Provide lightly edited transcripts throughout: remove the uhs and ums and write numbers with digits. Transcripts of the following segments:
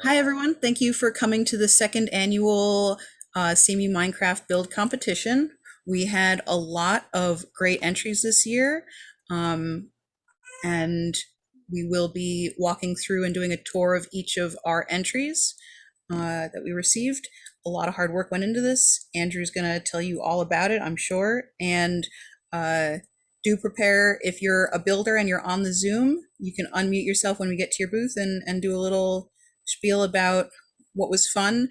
Hi, everyone. Thank you for coming to the second annual CMU Minecraft build competition. We had a lot of great entries this year, um, and we will be walking through and doing a tour of each of our entries that we received. A lot of hard work went into this. Andrew's going to tell you all about it, I'm sure. And do prepare, if you're a builder and you're on the Zoom, you can unmute yourself when we get to your booth and do a little spiel about what was fun.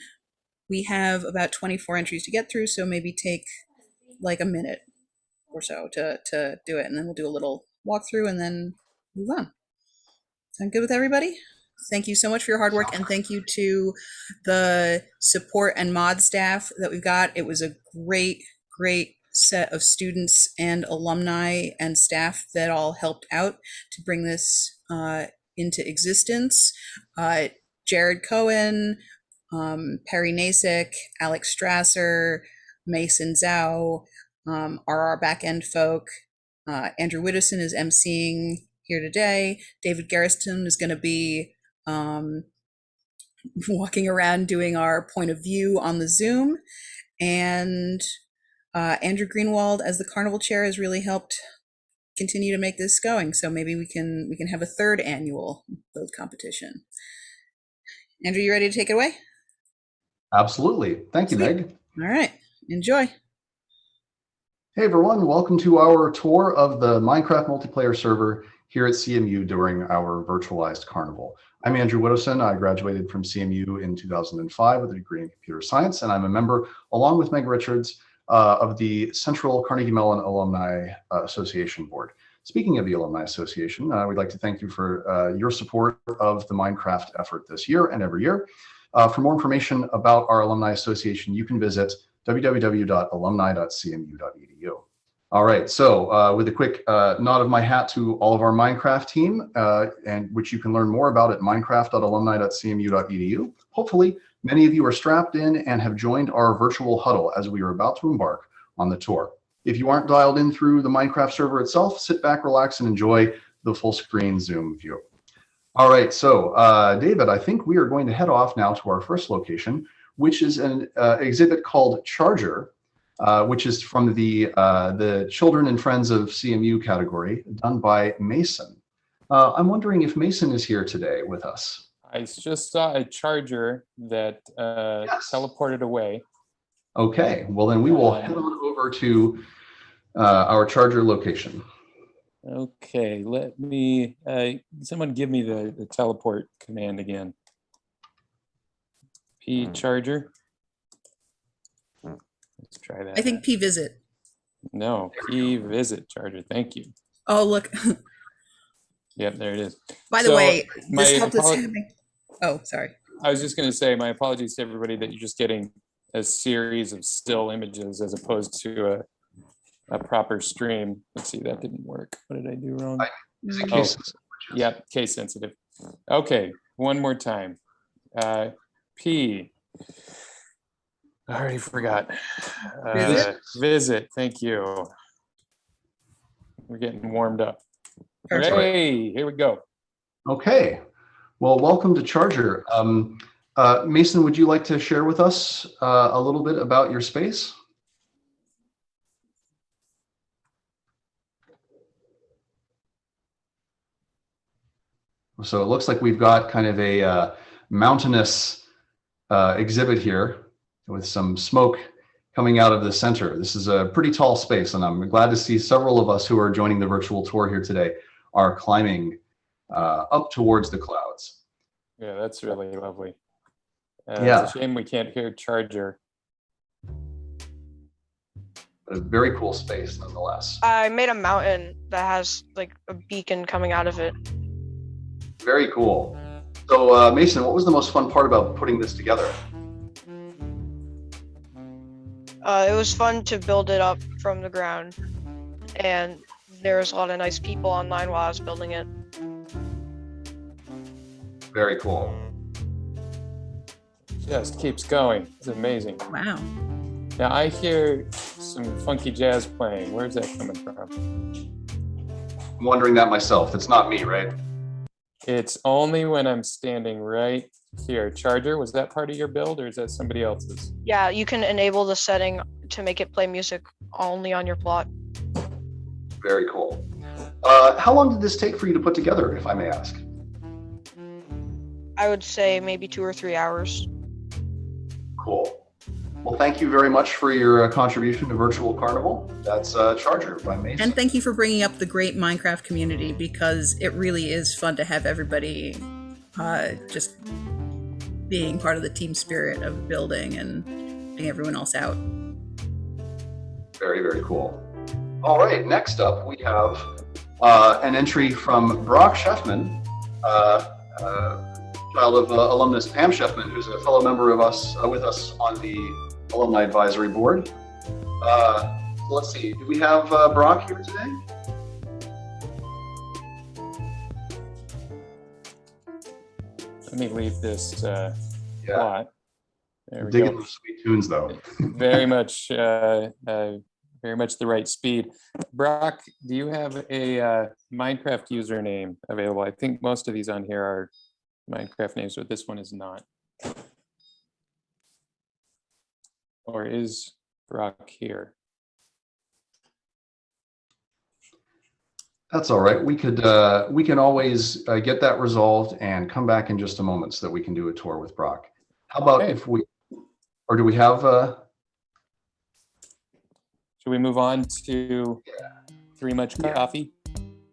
We have about 24 entries to get through, so maybe take like a minute or so to do it, and then we'll do a little walkthrough and then move on. Sound good with everybody? Thank you so much for your hard work, and thank you to the support and mod staff that we've got. It was a great set of students and alumni and staff that all helped out to bring this into existence. Jared Cohen, Perry Nasik, Alex Strasser, Mason Zhao are our back-end folk. Andrew Widdowson is emceeing here today. David Garriston is going to be walking around doing our point of view on the Zoom. And Andrew Greenwald, as the carnival chair, has really helped continue to make this going. So maybe we can have a third annual build competition. Andrew, you ready to take it away? Absolutely. Thank you, Meg. All right. Enjoy. Hey, everyone. Welcome to our tour of the Minecraft multiplayer server here at CMU during our virtualized carnival. I'm Andrew Widdowson. I graduated from CMU in 2005 with a degree in computer science, and I'm a member, along with Meg Richards, of the Central Carnegie Mellon Alumni Association Board. Speaking of the Alumni Association, we'd like to thank you for your support of the Minecraft effort this year and every year. For more information about our Alumni Association, you can visit www.alumni.cmu.edu. All right, so with a quick nod of my hat to all of our Minecraft team, and which you can learn more about at minecraft.alumni.cmu.edu. Hopefully, many of you are strapped in and have joined our virtual huddle as we are about to embark on the tour. If you aren't dialed in through the Minecraft server itself, sit back, relax, and enjoy the full screen Zoom view. All right, so David, I think we are going to head off now to our first location, which is an exhibit called Charger, which is from the Children and Friends of CMU category, done by Mason. I'm wondering if Mason is here today with us. I just saw a charger that Yes. teleported away. Okay, well then we will head on over to our charger location. Okay, let me, someone give me the teleport command again. P charger. Let's try that. I think P visit. No, P visit charger. Thank you. Oh, look. Yep, there it is. By the way, this help that's happening. Oh, sorry. I was just going to say my apologies to everybody that you're just getting a series of still images as opposed to a proper stream. Let's see, that didn't work. What did I do wrong? Is it case sensitive? Yep, case sensitive. Okay, one more time. P. I already forgot. Visit. Thank you. We're getting warmed up. Hey, here we go. Okay. Well, welcome to Charger. Mason, would you like to share with us a little bit about your space? So it looks like we've got kind of a mountainous exhibit here with some smoke coming out of the center. This is a pretty tall space, and I'm glad to see several of us who are joining the virtual tour here today are climbing up towards the clouds. Yeah, that's really lovely. Yeah. It's a shame we can't hear Charger. A very cool space nonetheless. I made a mountain that has like a beacon coming out of it. Very cool. So Mason, what was the most fun part about putting this together? It was fun to build it up from the ground, and there was a lot of nice people online while I was building it. Very cool. Just keeps going. It's amazing. Wow. Now I hear some funky jazz playing. Where's that coming from? I'm wondering that myself. It's not me, right? It's only when I'm standing right here. Charger, was that part of your build or is that somebody else's? Yeah, you can enable the setting to make it play music only on your plot. Very cool. How long did this take for you to put together, if I may ask? I would say maybe 2 or 3 hours. Cool. Well, thank you very much for your contribution to Virtual Carnival. That's Charger by Mason. And thank you for bringing up the great Minecraft community, because it really is fun to have everybody just being part of the team spirit of building and getting everyone else out. Very, very cool. All right, next up we have an entry from Brock Sheffman, child of alumnus Pam Sheffman, who's a fellow member of us with us on the Alumni Advisory Board. Let's see, do we have Brock here today? Let me leave this Yeah, plot. There we digging go. those sweet tunes though. Very much the right speed. Brock, do you have a Minecraft username available? I think most of these on here are Minecraft names, but this one is not. Or is Brock here? That's all right. We can always get that resolved and come back in just a moment so that we can do a tour with Brock. How about Okay. if we, or do we have Should we move on to Three Much Yeah. Coffee?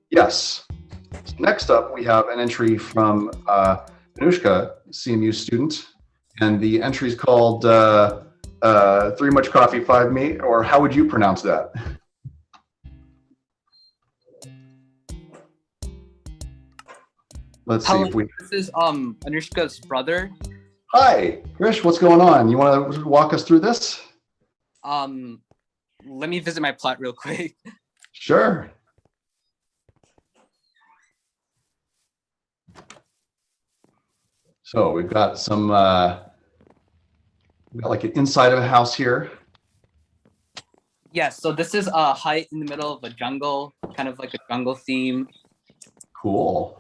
yes. So next up, we have an entry from Anushka, CMU student, and the entry is called Three Much Coffee, Five Me, or how would you pronounce that? Let's see Hello, if we. this is Anushka's brother. Hi, Krish, what's going on? You want to walk us through this? Let me visit my plot real quick. Sure. So we've got some, we've got like an inside of a house here. Yes, so this is a hut in the middle of a jungle, kind of like a jungle theme. Cool.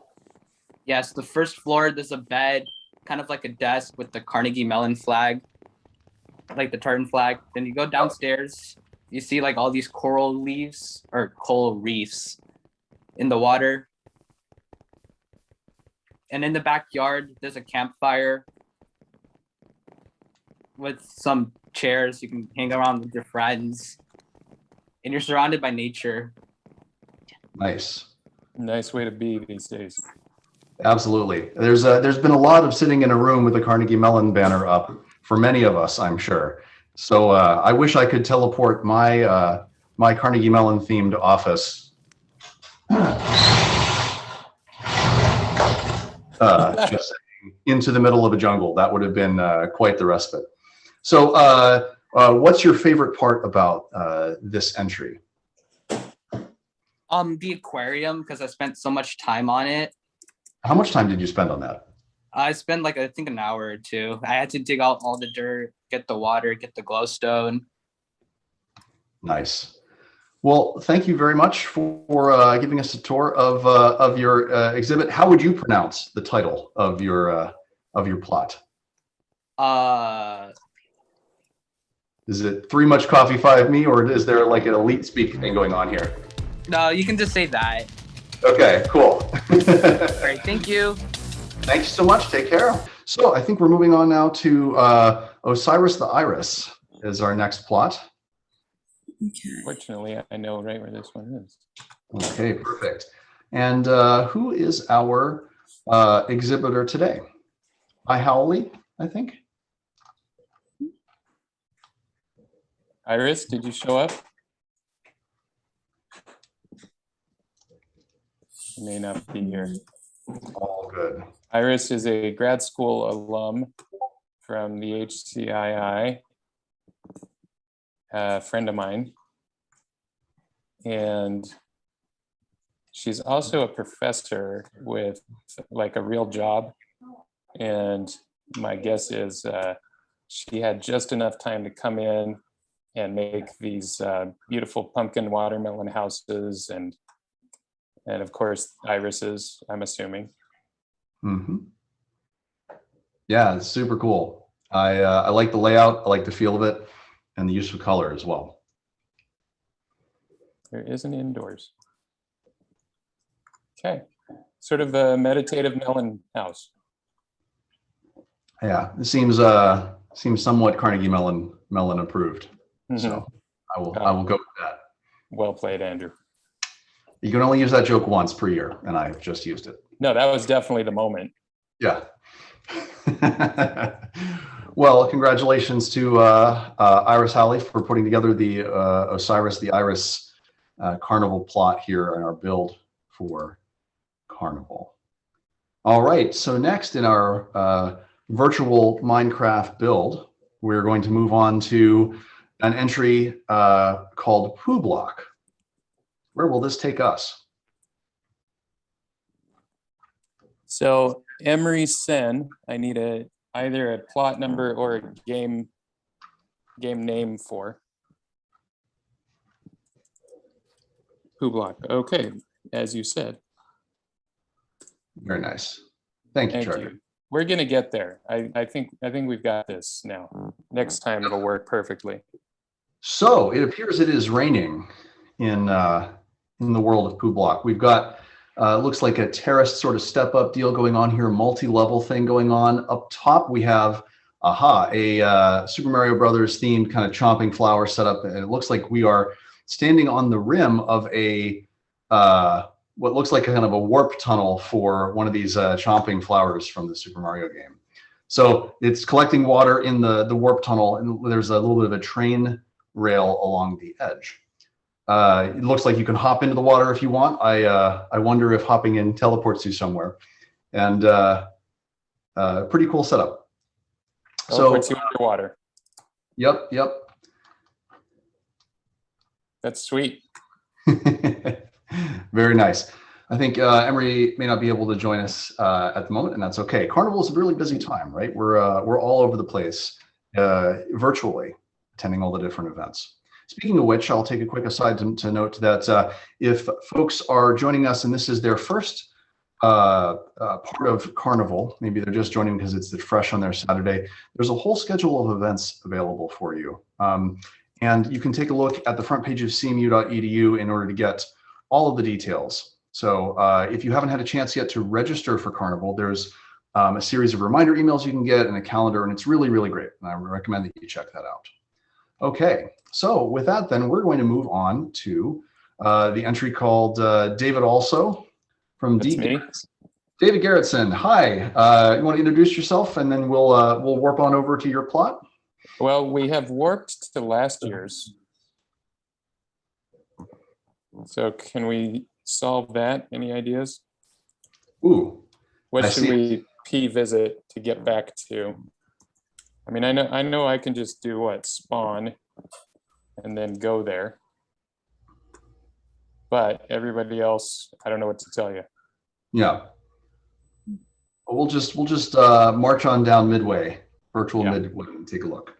Yes, the first floor, there's a bed, kind of like a desk with the Carnegie Mellon flag, like the tartan flag. Then you go downstairs, you see like all these coral leaves or coral reefs in the water. And in the backyard, there's a campfire with some chairs. You can hang around with your friends. And you're surrounded by nature. Nice. Nice way to be these days. Absolutely. There's been a lot of sitting in a room with the Carnegie Mellon banner up for many of us, I'm sure. So I wish I could teleport my my Carnegie Mellon themed office just saying, into the middle of a jungle. That would have been quite the respite. So what's your favorite part about this entry? The aquarium, because I spent so much time on it. How much time did you spend on that? I spent like I think an hour or two. I had to dig out all the dirt, get the water, get the glowstone. Nice. Well, thank you very much for giving us a tour of your exhibit. How would you pronounce the title of your plot? Is it Three Much Coffee, Five Me, or is there like an elite speak thing going on here? No, you can just say that. Okay, cool. All right, thank you. Thank you so much. Take care. So I think we're moving on now to Osiris the Iris is our next plot. Okay. Fortunately, I know right where this one is. Okay, perfect. And who is our exhibitor today? Hi, Howley, I think. Iris, did you show up? You may not be here. All good. Iris is a grad school alum from the HCII, a friend of mine. And she's also a professor with like a real job. And my guess is she had just enough time to come in and make these beautiful pumpkin watermelon houses and of course irises, I'm assuming. Mm-hmm. Yeah, it's super cool. I like the layout. I like the feel of it and the use of color as well. There is an indoors. Okay, sort of a meditative melon house. Yeah, it seems somewhat Carnegie Mellon approved. So I will go with that. Well played, Andrew. You can only use that joke once per year, and I've just used it. No, that was definitely the moment. Yeah. Well, congratulations to Iris Halley for putting together the Osiris the Iris Carnival plot here in our build for Carnival. All right, so next in our virtual Minecraft build, we're going to move on to an entry called Poo Block. Where will this take us? So Emery Sen, I need either a plot number or a game name for. Poo Block. Okay, as you said. Very nice. Thank you, Thank Charlie. you. We're gonna get there. I think we've got this now. Next time it'll work perfectly. So it appears it is raining in the world of Poo Block. We've got looks like a terraced sort of step up deal going on here, multi-level thing going on. Up top we have a Super Mario Brothers themed kind of chomping flower setup, and it looks like we are standing on the rim of a what looks like a kind of a warp tunnel for one of these chomping flowers from the Super Mario game. So it's collecting water in the warp tunnel, and there's a little bit of a train rail along the edge. It looks like you can hop into the water if you want. I wonder if hopping in teleports you somewhere. And pretty cool setup. Teleports you underwater. Yep. That's sweet. Very nice. I think Emery may not be able to join us at the moment, and that's okay. Carnival is a really busy time, right? We're all over the place virtually, attending all the different events. Speaking of which, I'll take a quick aside to note that if folks are joining us and this is their first part of Carnival, maybe they're just joining because it's fresh on their Saturday, there's a whole schedule of events available for you. And you can take a look at the front page of cmu.edu in order to get all of the details. So if you haven't had a chance yet to register for Carnival, there's a series of reminder emails you can get and a calendar, and it's really, really great. And I recommend that you check that out. Okay, so with that, then we're going to move on to the entry called David Also from That's me. David Garrettson. Hi, you want to introduce yourself, and then we'll warp on over to your plot. Well, we have warped to last year's. So can we solve that? Any ideas? Ooh, What I should see. we p-visit to get back to? I mean, I know I can just do what? Spawn and then go there. But everybody else, I don't know what to tell you. Yeah. We'll just march on down Midway, virtual Yeah. Midway, and take a look.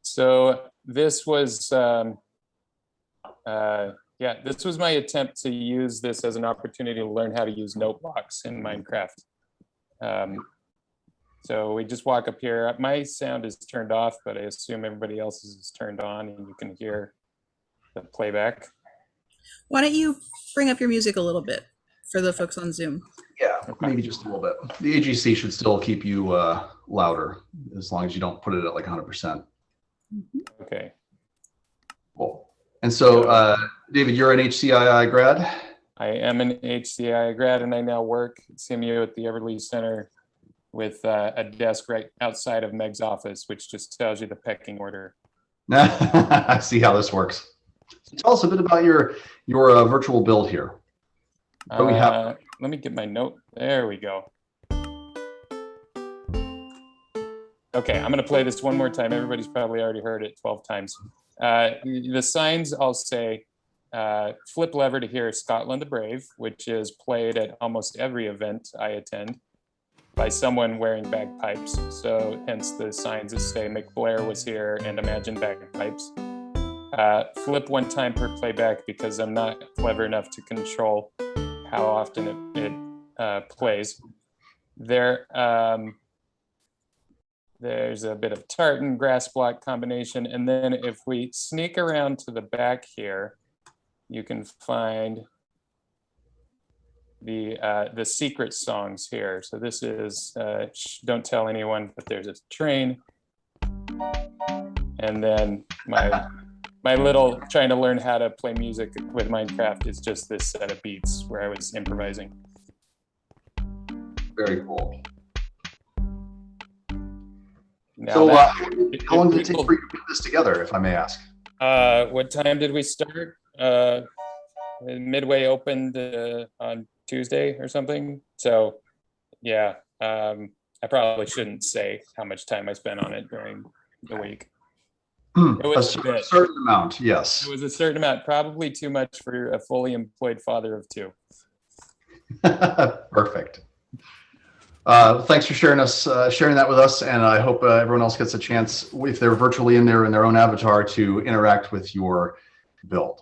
So this was, this was my attempt to use this as an opportunity to learn how to use note blocks in Minecraft. So we just walk up here. My sound is turned off, but I assume everybody else's is turned on and you can hear the playback. Why don't you bring up your music a little bit for the folks on Zoom? Yeah, Okay. maybe just a little bit. The AGC should still keep you louder as long as you don't put it at like 100%. Okay. Cool. And so, David, you're an HCII grad? I am an HCI grad and I now work at CMU at the Everly Center with a desk right outside of Meg's office, which just tells you the pecking order. I see how this works. So tell us a bit about your virtual build here. What do we have? Let me get my note. There we go. Okay, I'm gonna play this one more time. Everybody's probably already heard it 12 times. The signs I'll say, flip lever to hear Scotland the Brave, which is played at almost every event I attend by someone wearing bagpipes. So hence the signs that say McBlair was here and imagine bagpipes. Flip one time per playback because I'm not clever enough to control how often it plays. there, there's a bit of tartan grass block combination. And then if we sneak around to the back here, you can find the secret songs here. So this is Don't Tell Anyone, but there's a train. And then my little trying to learn how to play music with Minecraft is just this set of beats where I was improvising. Very cool. Now So that, how long did it take for you to put this together, if I may ask? what time did we start? Midway opened on Tuesday or something. So yeah, I probably shouldn't say how much time I spent on it during the week. It was A certain amount, yes. It was a certain amount, probably too much for a fully employed father of two. Perfect. Thanks for sharing that with us, and I hope everyone else gets a chance, if they're virtually in there in their own avatar, to interact with your build.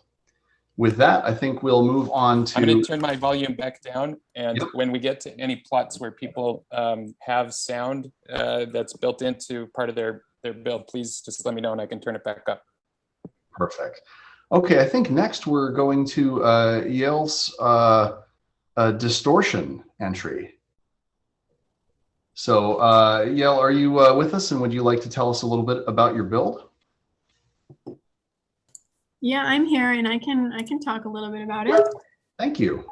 With that, I think we'll move on to. I'm going to turn my volume back down, and Yep. when we get to any plots where people have sound that's built into part of their build, please just let me know and I can turn it back up. Perfect. Okay, I think next we're going to Yale's distortion entry. So Yale, are you with us, and would you like to tell us a little bit about your build? Yeah, I'm here, and I can talk a little bit about it. Thank you.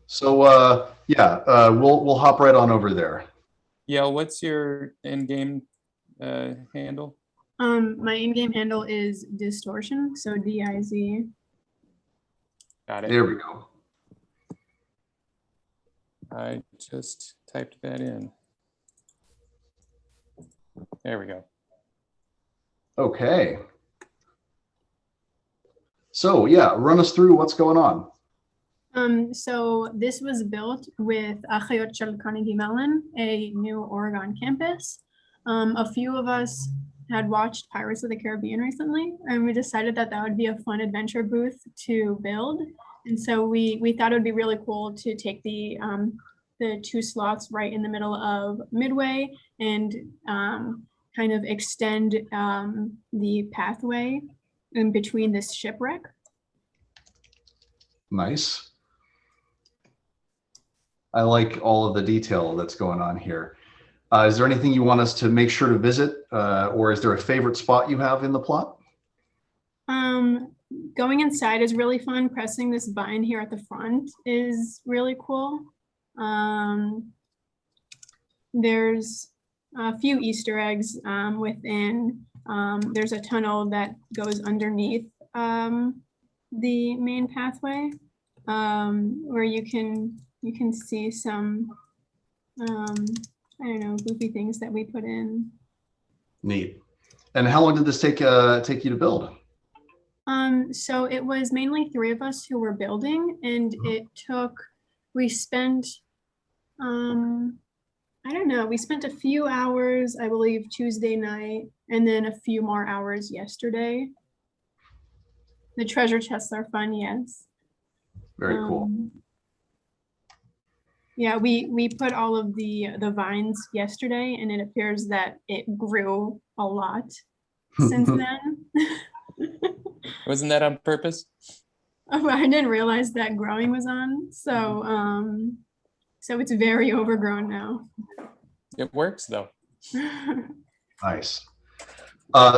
So yeah, we'll hop right on over there. Yeah, what's your in-game handle? My in-game handle is distortion, so DIZ. Got it. There we go. I just typed that in. There we go. Okay. So yeah, run us through what's going on. So this was built with Achayot Shel Carnegie Mellon, a new Oregon campus. A few of us had watched Pirates of the Caribbean recently, and we decided that that would be a fun adventure booth to build. And so we thought it would be really cool to take the two slots right in the middle of Midway and kind of extend the pathway in between this shipwreck. Nice. I like all of the detail that's going on here. Is there anything you want us to make sure to visit, or is there a favorite spot you have in the plot? Going inside is really fun. Pressing this button here at the front is really cool. There's a few Easter eggs within. There's a tunnel that goes underneath the main pathway, where you can see some I don't know, goofy things that we put in. Neat. And how long did this take you to build? So it was mainly three of us who were building, and we spent I don't know, we spent a few hours, I believe, Tuesday night, and then a few more hours yesterday. The treasure chests are fun, yes. Very cool. Yeah, we put all of the vines yesterday, and it appears that it grew a lot since then. Wasn't that on purpose? Oh, I didn't realize that growing was on, so so it's very overgrown now. It works though. Nice.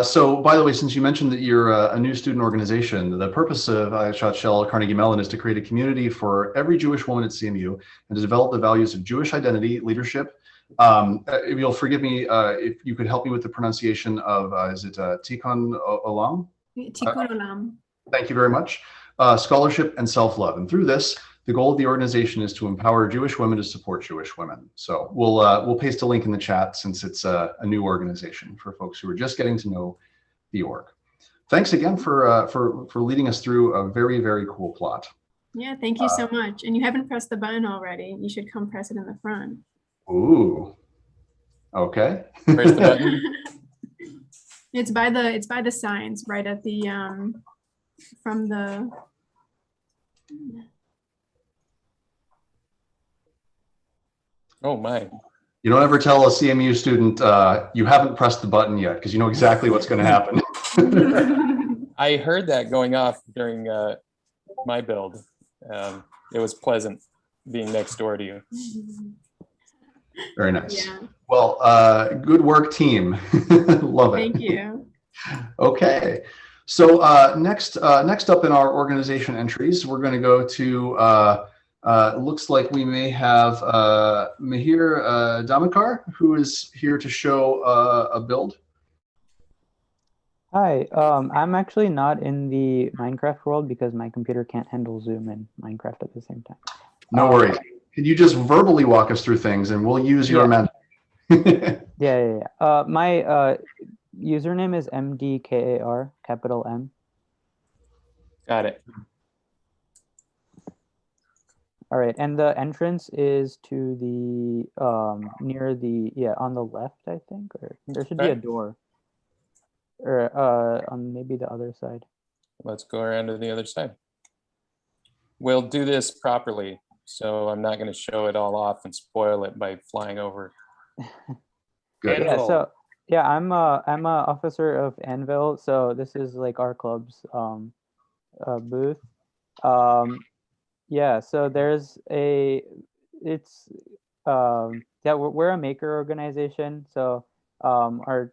So, by the way, since you mentioned that you're a new student organization, the purpose of Ayashat Shel Carnegie Mellon is to create a community for every Jewish woman at CMU and to develop the values of Jewish identity, leadership. If you'll forgive me, if you could help me with the pronunciation of, is it Tikkun Olam? Tikkun Olam. Thank you very much. Scholarship and self-love. And through this, the goal of the organization is to empower Jewish women to support Jewish women. So we'll paste a link in the chat since it's a new organization for folks who are just getting to know the org. Thanks again for leading us through a very, very cool plot. Yeah, thank you so much. And you haven't pressed the button already. You should come press it in the front. Ooh. Okay. Where's the button? It's by the signs right at the from the. Oh my. You don't ever tell a CMU student you haven't pressed the button yet, because you know exactly what's going to happen. I heard that going off during my build. It was pleasant being next door to you. Very nice. Yeah, Well, good work, team. Love it. thank you. Okay. So next up in our organization entries, we're going to go to, looks like we may have Mihir Damakar, who is here to show a build. Hi, I'm actually not in the Minecraft world because my computer can't handle Zoom and Minecraft at the same time. No worries. Can you just verbally walk us through things and we'll use your imagination? Yeah. My username is MDKAR, capital M. Got it. All right, and the entrance is to the near the on the left, I think, or there should be a Okay. door, or on maybe the other side. Let's go around to the other side. We'll do this properly, so I'm not going to show it all off and spoil it by flying over. Good. Yeah, so yeah, I'm a officer of Anvil, so this is like our club's booth. Yeah, so there's we're a maker organization, so our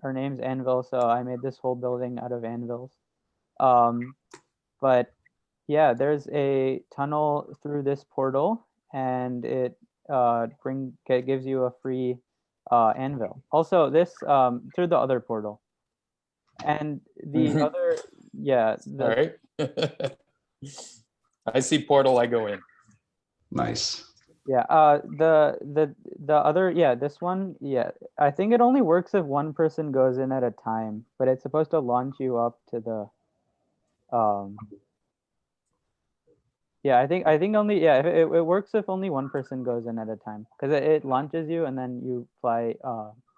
name's Anvil, so I made this whole building out of anvils. But yeah, there's a tunnel through this portal, and it gives you a free anvil. Also, this through the other portal, and the other All right. I see portal, I go in. Nice. Yeah, the other, this one, I think it only works if one person goes in at a time, but it's supposed to launch you up to the I think only it works if only one person goes in at a time, because it launches you and then you fly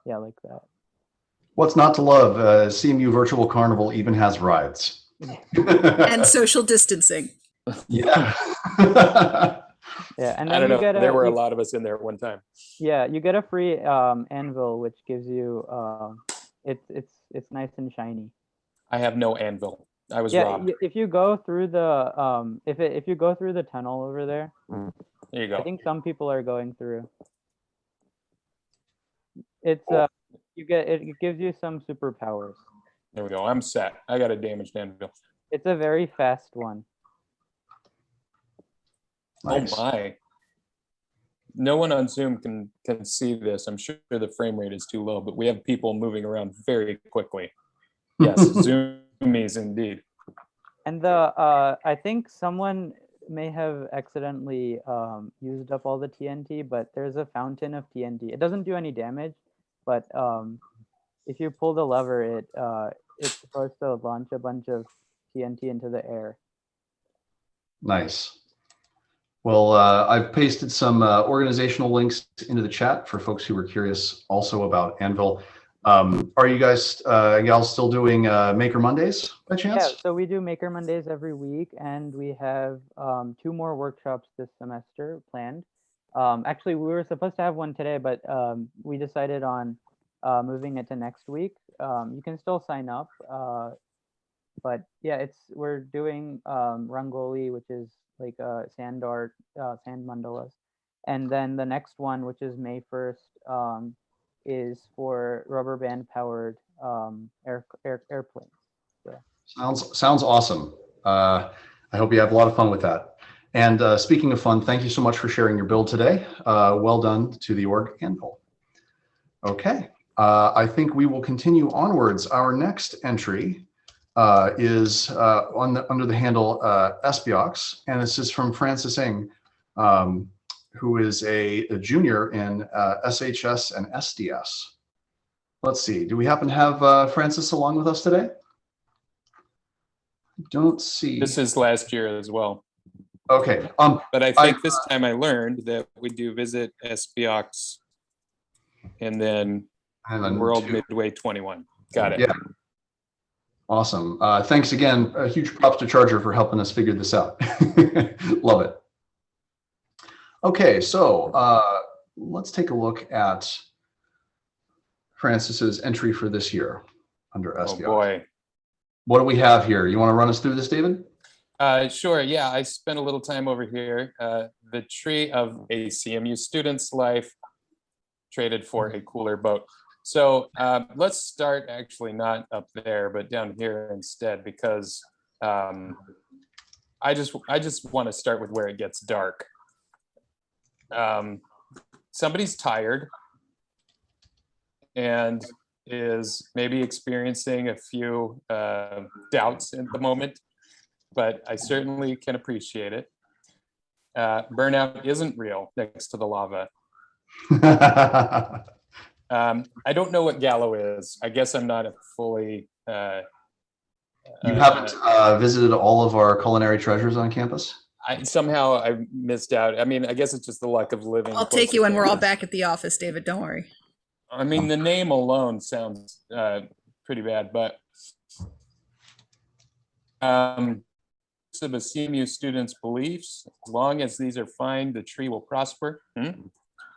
like that. What's not to love? CMU Virtual Carnival even has rides. And social distancing. Yeah. Yeah, and I then don't you know. get There were a lot of us in there at one time. Yeah, you get a free anvil, which gives you it's nice and shiny. I have no anvil. I was robbed. If you go through the if you go through the tunnel over there, There you go. I think some people are going through. It's it gives you some superpowers. There we go. I'm set. I got a damaged anvil. It's a very fast one. Nice. Oh my. No one on Zoom can see this. I'm sure the frame rate is too low, but we have people moving around very quickly. Yes, zoomies indeed. And I think someone may have accidentally used up all the TNT, but there's a fountain of TNT. It doesn't do any damage, but if you pull the lever, it's supposed to launch a bunch of TNT into the air. Nice. Well, I've pasted some organizational links into the chat for folks who were curious also about Anvil. Are you guys, gals, still doing Maker Mondays by chance? Yeah, so we do Maker Mondays every week, and we have 2 more workshops this semester planned. Actually, we were supposed to have one today, but we decided on moving it to next week. You can still sign up, but yeah, we're doing Rangoli, which is like sand art, sand mandalas, and then the next one, which is May 1st, is for rubber band powered airplanes. So. Sounds awesome. I hope you have a lot of fun with that. And speaking of fun, thank you so much for sharing your build today. Well done to the org Anvil. Okay, I think we will continue onwards. Our next entry is under the handle Espiox, and this is from Francis Ng, who is a junior in SHS and SDS. Let's see, do we happen to have Francis along with us today? I don't see. This is last year as well. Okay. But I think this time I learned that we do visit SBOX and then World Midway 21. Got it. Yeah. Awesome. Thanks again. A huge props to Charger for helping us figure this out. Love it. Okay, so let's take a look at Francis's entry for this year under Oh espionage. boy. What do we have here? You want to run us through this, David? Sure. Yeah, I spent a little time over here. The tree of a CMU student's life traded for a cooler boat. So let's start actually not up there, but down here instead, because I just want to start with where it gets dark. Somebody's tired and is maybe experiencing a few doubts at the moment, but I certainly can appreciate it. Burnout isn't real next to the lava. I don't know what Gallo is. I guess I'm not a fully. You haven't visited all of our culinary treasures on campus? Somehow I missed out. I mean, I guess it's just the luck of living. I'll take you when we're all back at the office, David. Don't worry. I mean, the name alone sounds pretty bad, but of a CMU student's beliefs, as long as these are fine, the tree will prosper.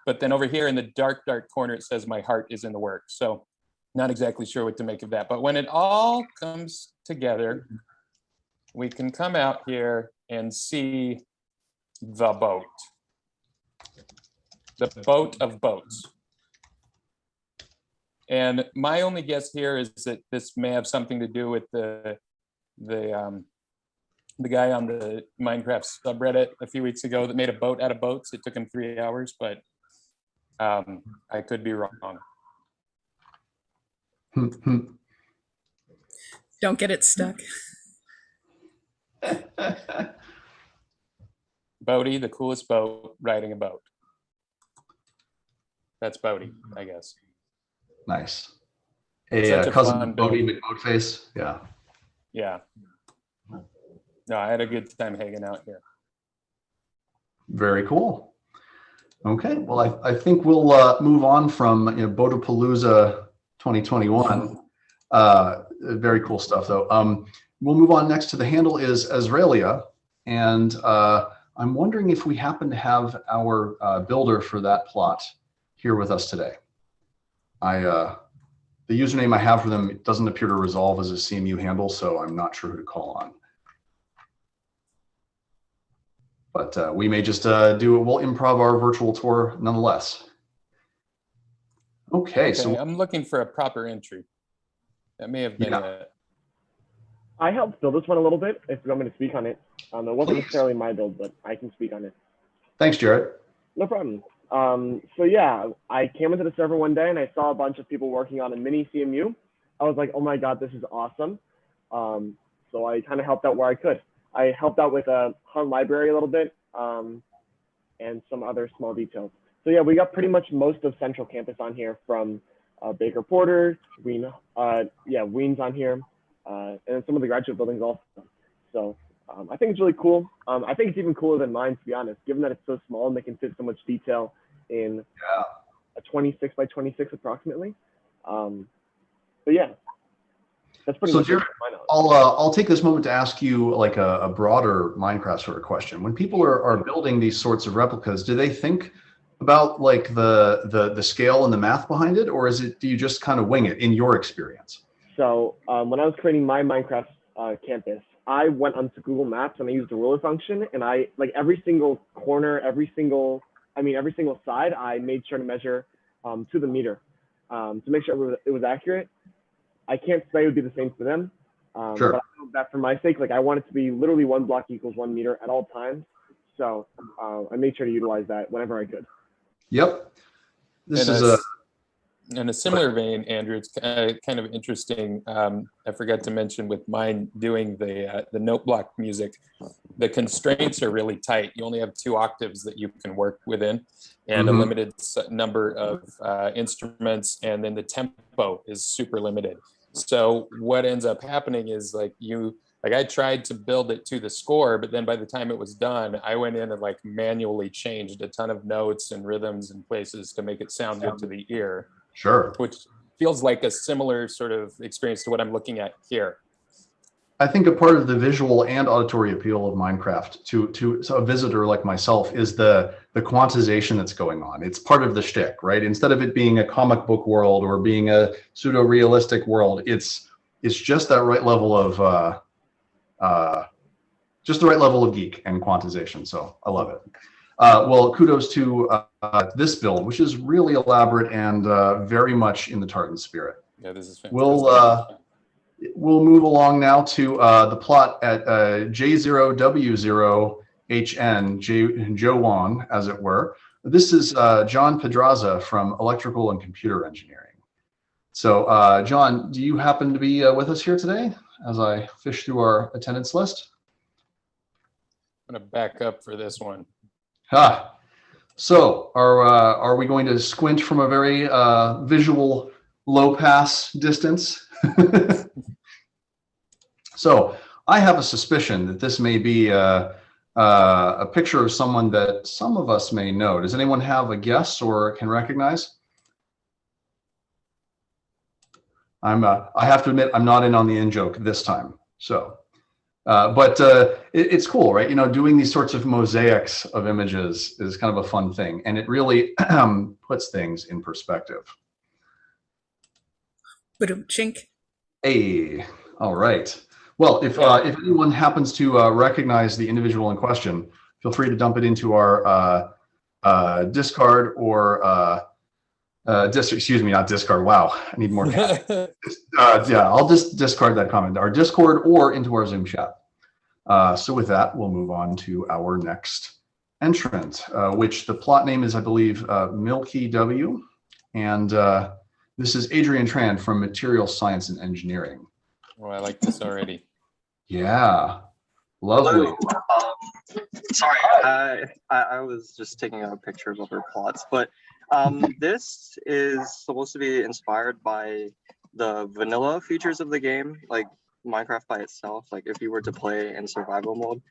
But then over here in the dark, dark corner, it says my heart is in the work. So not exactly sure what to make of that. But when it all comes together, we can come out here and see the boat. The boat of boats. And my only guess here is that this may have something to do with the guy on the Minecraft subreddit a few weeks ago that made a boat out of boats. It took him 3 hours, but I could be wrong. Don't get it stuck. Bodie, the coolest boat, riding a boat. That's Bodie, I guess. Nice. Such A a cousin fun of Bodie build. McBoatface. Yeah. Yeah. No, I had a good time hanging out here. Very cool. Okay, well, I think we'll move on from Boatapalooza 2021. Very cool stuff, though. We'll move on next to the handle is Azraelia, and I'm wondering if we happen to have our builder for that plot here with us today. The username I have for them doesn't appear to resolve as a CMU handle, so I'm not sure who to call on. But we may just we'll improv our virtual tour nonetheless. Okay, so I'm looking for a proper entry. That may have been a... I helped build this one a little bit, if you want me to speak on it. It wasn't Please. necessarily my build, but I can speak on it. Thanks, Jared. No problem. So yeah, I came into the server one day and I saw a bunch of people working on a mini CMU. I was like, oh my God, this is awesome. So I kind of helped out where I could. I helped out with a HUN library a little bit and some other small details. So yeah, we got pretty much most of Central Campus on here, from Baker Porter, Ween's on here, and then some of the graduate buildings also. So I think it's really cool. I think it's even cooler than mine, to be honest, given that it's so small and they can fit so much detail in a 26 by 26 approximately. But yeah, that's pretty much Jared, my knowledge. I'll take this moment to ask you like a broader Minecraft sort of question. When people are building these sorts of replicas, do they think about like the scale and the math behind it, or do you just kind of wing it in your experience? So when I was creating my Minecraft campus, I went onto Google Maps and I used the ruler function, and I like every single corner, every single side, I made sure to measure to the meter to make sure it was accurate. I can't say it would be the same for them, Sure. but I know that for my sake, like I want it to be literally 1 block equals 1 meter at all times. So I made sure to utilize that whenever I could. Yep. This is in a similar vein, Andrew, it's kind of interesting. I forgot to mention with mine doing the note block music, the constraints are really tight. You only have 2 octaves that you can work within, and a limited number of instruments, and then the tempo is super limited. So what ends up happening is I tried to build it to the score, but then by the time it was done, I went in and like manually changed a ton of notes and rhythms and places to make it sound good to the ear. Sure. Which feels like a similar sort of experience to what I'm looking at here. I think a part of the visual and auditory appeal of Minecraft to a visitor like myself is the the quantization that's going on. It's part of the shtick, right? Instead of it being a comic book world or being a pseudo-realistic world, it's just that right level of just the right level of geek and quantization. So I love it. Well, kudos to this build, which is really elaborate and very much in the tartan spirit. Yeah, this is fantastic. We'll move along now to the plot at J0W0HN, Joe Wong, as it were. This is John Pedraza from Electrical and Computer Engineering. So, John, do you happen to be with us here today as I fish through our attendance list? I'm going to back up for this one. So, are we going to squint from a very visual low pass distance? So I have a suspicion that this may be a picture of someone that some of us may know. Does anyone have a guess or can recognize? I have to admit, I'm not in on the in-joke this time. So, but it's cool, right? You know, doing these sorts of mosaics of images is kind of a fun thing, and it really puts things in perspective. Chink. Hey, all right. Well, if anyone happens to recognize the individual in question, feel free to dump it into our Discard or excuse me, not Discard. Wow, I need more. Yeah, I'll just discard that comment. Our Discord or into our Zoom chat. So with that, we'll move on to our next entrant, which the plot name is, I believe, Milky W, and this is Adrian Tran from Material Science and Engineering. Oh, I like this already. Yeah, lovely. Sorry, I was just taking a picture of other plots, but this is supposed to be inspired by the vanilla features of the game, like Minecraft by itself. Like if you were to play in survival mode,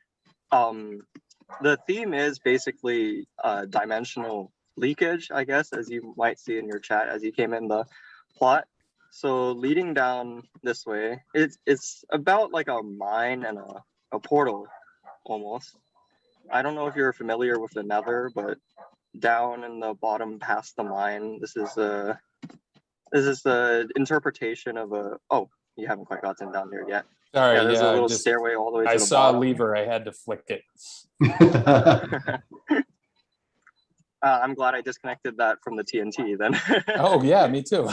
the theme is basically dimensional leakage, I guess, as you might see in your chat as you came in the plot. So leading down this way, it's about like a mine and a portal almost. I don't know if you're familiar with the Nether, but down in the bottom past the mine, this is the interpretation of a. Oh, you haven't quite gotten down there yet. Sorry, yeah, there's a little stairway all the way to the bottom. I saw a lever, I had to flick it. I'm glad I disconnected that from the TNT then. Oh yeah, me too.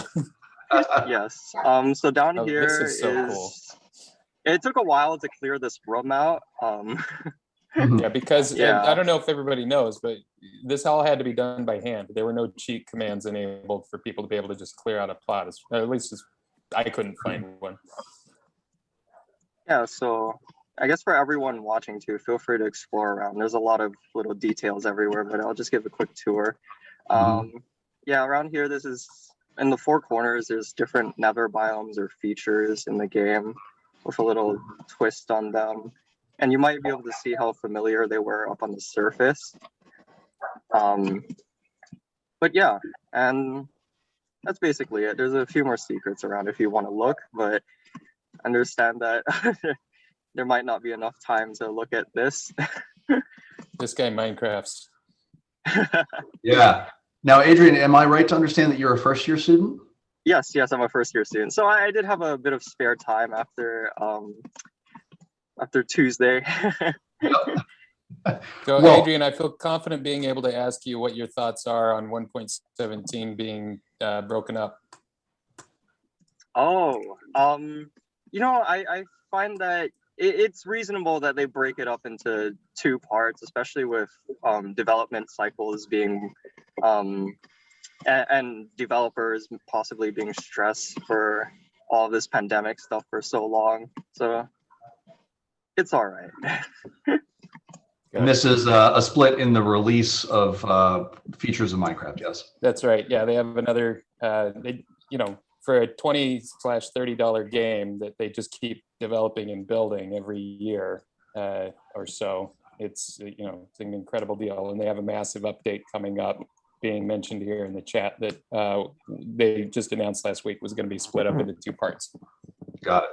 Yes. So down here this is so cool. It took a while to clear this room out. Yeah, because I don't know if everybody knows, but this all had to be done by hand. There were no cheat commands enabled for people to be able to just clear out a plot. At least I couldn't find one. Yeah, so I guess for everyone watching too, feel free to explore around. There's a lot of little details everywhere, but I'll just give a quick tour. Yeah, around here, this is in the four corners. There's different nether biomes or features in the game with a little twist on them. And you might be able to see how familiar they were up on the surface. But yeah, and that's basically it. There's a few more secrets around if you want to look, but understand that there might not be enough time to look at this. This guy Minecrafts. Yeah. Now, Adrian, am I right to understand that you're a first-year student? Yes, I'm a first-year student. So I did have a bit of spare time after Tuesday. So well, Adrian, I feel confident being able to ask you what your thoughts are on 1.17 being broken up. Oh, you know, I find that it's reasonable that they break it up into two parts, especially with development cycles being and developers possibly being stressed for all this pandemic stuff for so long. So it's all right. And this is a split in the release of features of Minecraft, yes? That's right. Yeah, they have another, for a $20/$30 game that they just keep developing and building every year or so. It's, it's an incredible deal. And they have a massive update coming up, being mentioned here in the chat, that they just announced last week was going to be split up into two parts. Got it.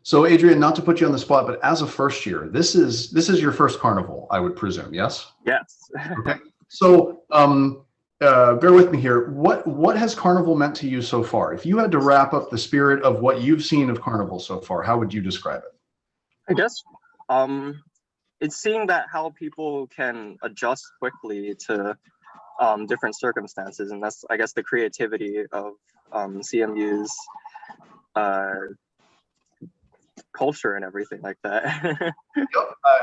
So Adrian, not to put you on the spot, but as a first year, this is your first carnival, I would presume, yes? Yes. Okay. So bear with me here. What has Carnival meant to you so far? If you had to wrap up the spirit of what you've seen of Carnival so far, how would you describe it? I guess it's seeing that how people can adjust quickly to different circumstances, and that's, I guess, the creativity of CMU's culture and everything like that. Yep,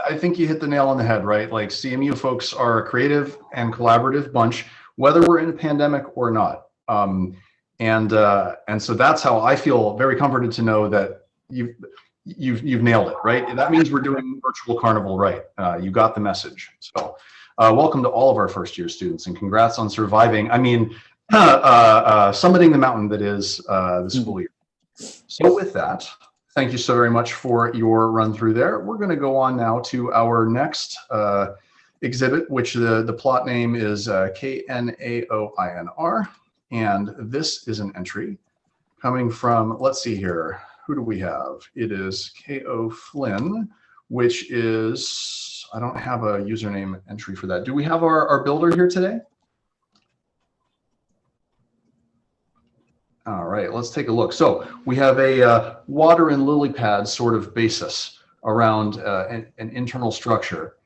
I think you hit the nail on the head, right? Like CMU folks are a creative and collaborative bunch, whether we're in a pandemic or not. And so that's how I feel very comforted to know that you've nailed it, right? That means we're doing virtual Carnival right. You got the message. So welcome to all of our first year students, and congrats on surviving. I mean, summiting the mountain that is the school year. So with that, thank you so very much for your run through there. We're going to go on now to our next exhibit, which the plot name is KNAOINR. And this is an entry coming from, let's see here, who do we have? It is KO Flynn, which is, I don't have a username entry for that. Do we have our builder here today? All right, let's take a look. So we have a water and lily pad sort of basis around an internal structure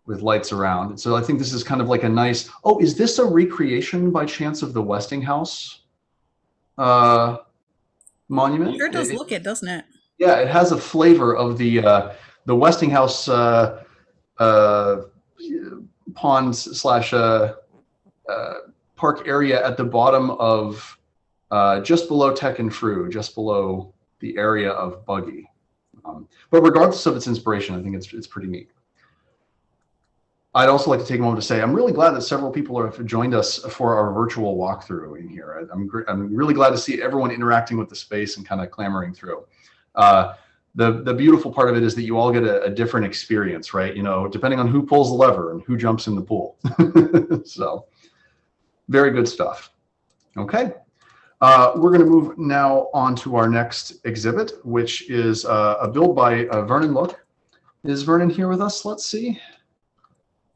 with lights around. So I think this is kind of like a nice, oh, is this a recreation by chance of the Westinghouse monument? Sure does look it, doesn't it? Yeah, it has a flavor of the Westinghouse pond slash park area at the bottom of just below Tech and Fru, just below the area of Buggy. But regardless of its inspiration, I think it's pretty neat. I'd also like to take a moment to say I'm really glad that several people have joined us for our virtual walkthrough in here. I'm really glad to see everyone interacting with the space and kind of clamoring through. The beautiful part of it is that you all get a different experience, right? You know, depending on who pulls the lever and who jumps in the pool. So very good stuff. Okay. We're going to move now on to our next exhibit, which is a build by Vernon Look. Is Vernon here with us? Let's see.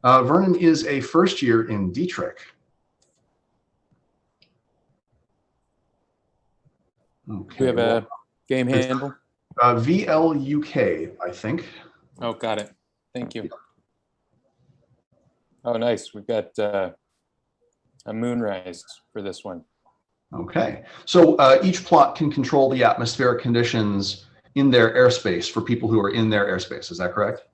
Vernon is a first year in Dietrich. Okay. Do we have a game handle? VLUK, I think. Oh, got it. Thank you. Oh, nice. We've got a moonrise for this one. Okay. So each plot can control the atmospheric conditions in their airspace for people who are in their airspace. Is that correct?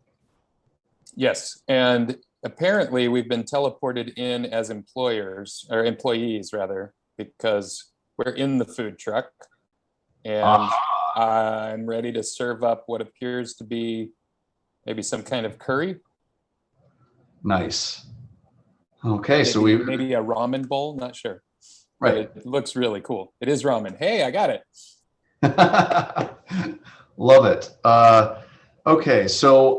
Yes. And apparently we've been teleported in as employees rather, because we're in the food truck and I'm ready to serve up what appears to be maybe some kind of curry. Nice. Okay, maybe, so we maybe a ramen bowl, not sure. Right. But it looks really cool. It is ramen. Hey, I got it. Love it. Okay, so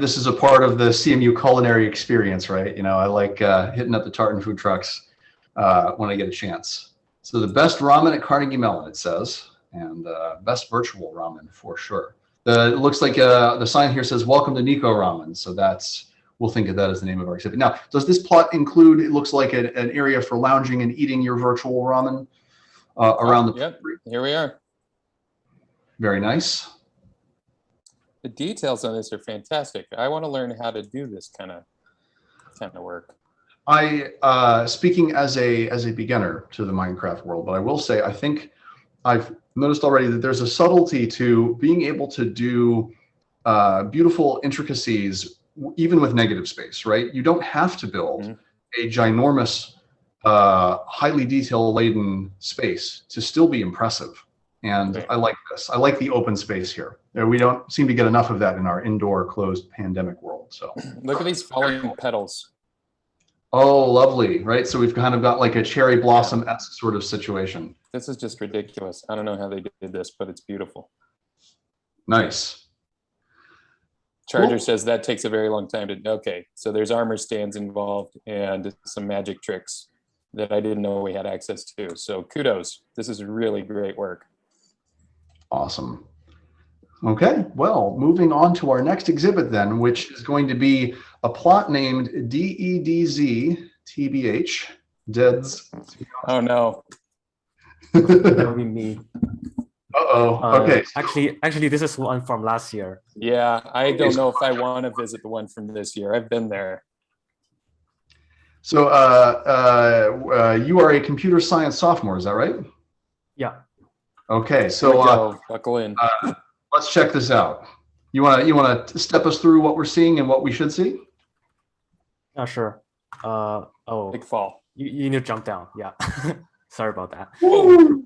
this is a part of the CMU culinary experience, right? You know, I like hitting up the tartan food trucks when I get a chance. So the best ramen at Carnegie Mellon, it says, and best virtual ramen for sure. It looks like the sign here says, "Welcome to Nico Ramen." So we'll think of that as the name of our exhibit. Now, does this plot include, it looks like an area for lounging and eating your virtual ramen around the Yep, here we are. Very nice. The details on this are fantastic. I want to learn how to do this kind of work. Speaking as a beginner to the Minecraft world, but I will say, I think I've noticed already that there's a subtlety to being able to do beautiful intricacies even with negative space, right? You don't have to build a ginormous, highly detail laden space to still be impressive. And right. I like this. I like the open space here. We don't seem to get enough of that in our indoor closed pandemic world. So look at these falling petals. Oh, lovely, right? So we've kind of got like a cherry blossom-esque sort of situation. This is just ridiculous. I don't know how they did this, but it's beautiful. Nice. Charger Cool. says that takes a very long time to, okay. So there's armor stands involved and some magic tricks that I didn't know we had access to. So kudos, this is really great work. Awesome. Okay, well, moving on to our next exhibit then, which is going to be a plot named DEDZ DEDS. Oh no. That would be me. Uh-oh. Okay. Actually, this is one from last year. Yeah, I don't know if I want to visit the one from this year. I've been there. So you are a computer science sophomore, is that right? Yeah. Okay, Here so we go. Buckle in. let's check this out. You wanna step us through what we're seeing and what we should see? Yeah, sure. Oh, Big fall. you need to jump down. Yeah. Sorry about that. Oh.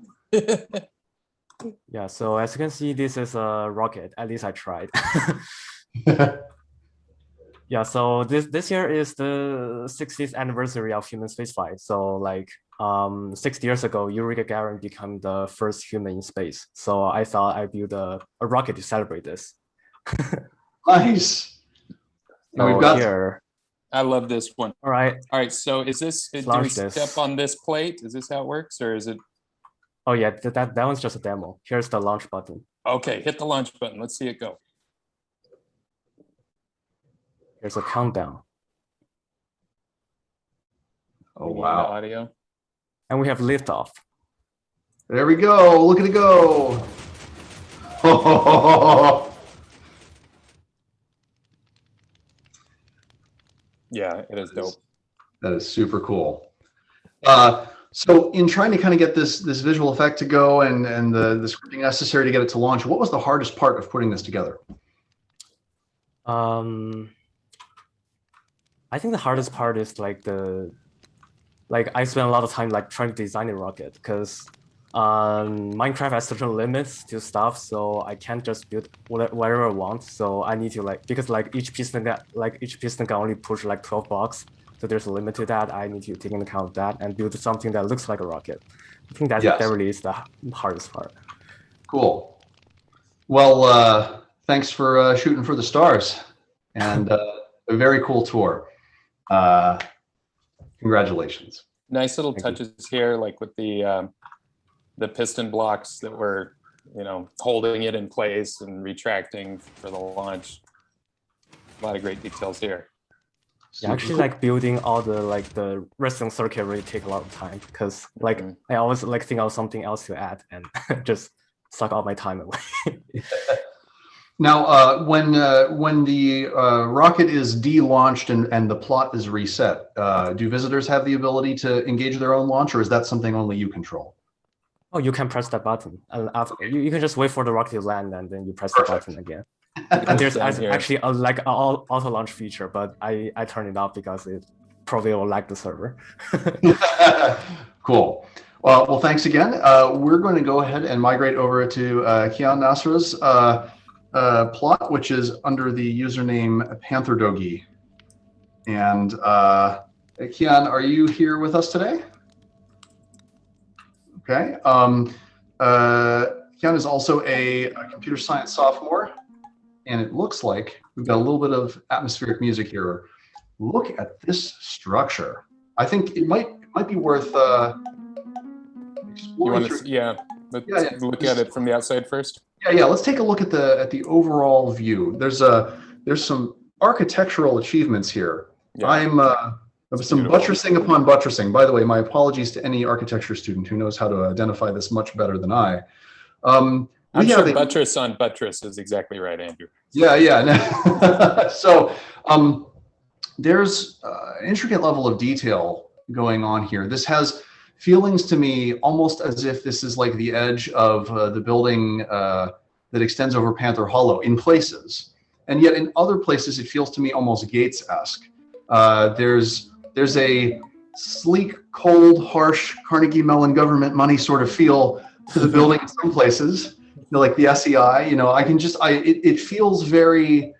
Yeah, so as you can see, this is a rocket. At least I tried. Yeah, so this year is the 60th anniversary of human spaceflight. So like 6 years ago, Yuri Gagarin became the first human in space. So I thought I'd build a rocket to celebrate this. Nice. Now So we've got here. I love this one. All right. All right, so is this, do we launch this. step on this plate? Is this how it works, or is it? Oh yeah, that one's just a demo. Here's the launch button. Okay, hit the launch button. Let's see it go. Here's a countdown. Oh We need the wow. audio. And we have liftoff. There we go. Look at it go. Yeah, it is dope. That is super cool. So in trying to kind of get this visual effect to go and the scripting necessary to get it to launch, what was the hardest part of putting this together? I think the hardest part is I spent a lot of time like trying to design a rocket because Minecraft has certain limits to stuff, so I can't just build whatever I want. So I need to because each piston can only push like 12 blocks. So there's a limit to that. I need to take into account that and build something that looks like a rocket. I think that really is the hardest part. Cool. Well, thanks for shooting for the stars and a very cool tour. Congratulations. Nice little Thank you. touches here, like with the piston blocks that were, holding it in place and retracting for the launch. A lot of great details here. Yeah, actually, like building all the redstone circuit really take a lot of time because I always think of something else to add and just suck all my time away. Now, when the rocket is de-launched and the plot is reset, do visitors have the ability to engage their own launch, or is that something only you control? Oh, you can press that button. And after, you can just wait for the rocket to land and then you press the button again. And there's actually an auto launch feature, but I turned it off because it probably will lag the server. Cool. Well, thanks again. We're going to go ahead and migrate over to Kian Nasra's plot, which is under the username PantherDogie. And Kian, are you here with us today? Okay. Kian is also a computer science sophomore, and it looks like we've got a little bit of atmospheric music here. Look at this structure. I think it might be worth exploring. Let's look at it from the outside first. Yeah. Let's take a look at the overall view. There's some architectural achievements here. Yeah. I'm some beautiful. Buttressing upon buttressing. By the way, my apologies to any architecture student who knows how to identify this much better than I. I'm sure buttress on buttress is exactly right, Andrew. Yeah. So there's an intricate level of detail going on here. This has feelings to me almost as if this is like the edge of the building that extends over Panther Hollow in places. And yet in other places, it feels to me almost Gates-esque. There's a sleek, cold, harsh Carnegie Mellon government money sort of feel to the building in some places, like the SEI. It feels very.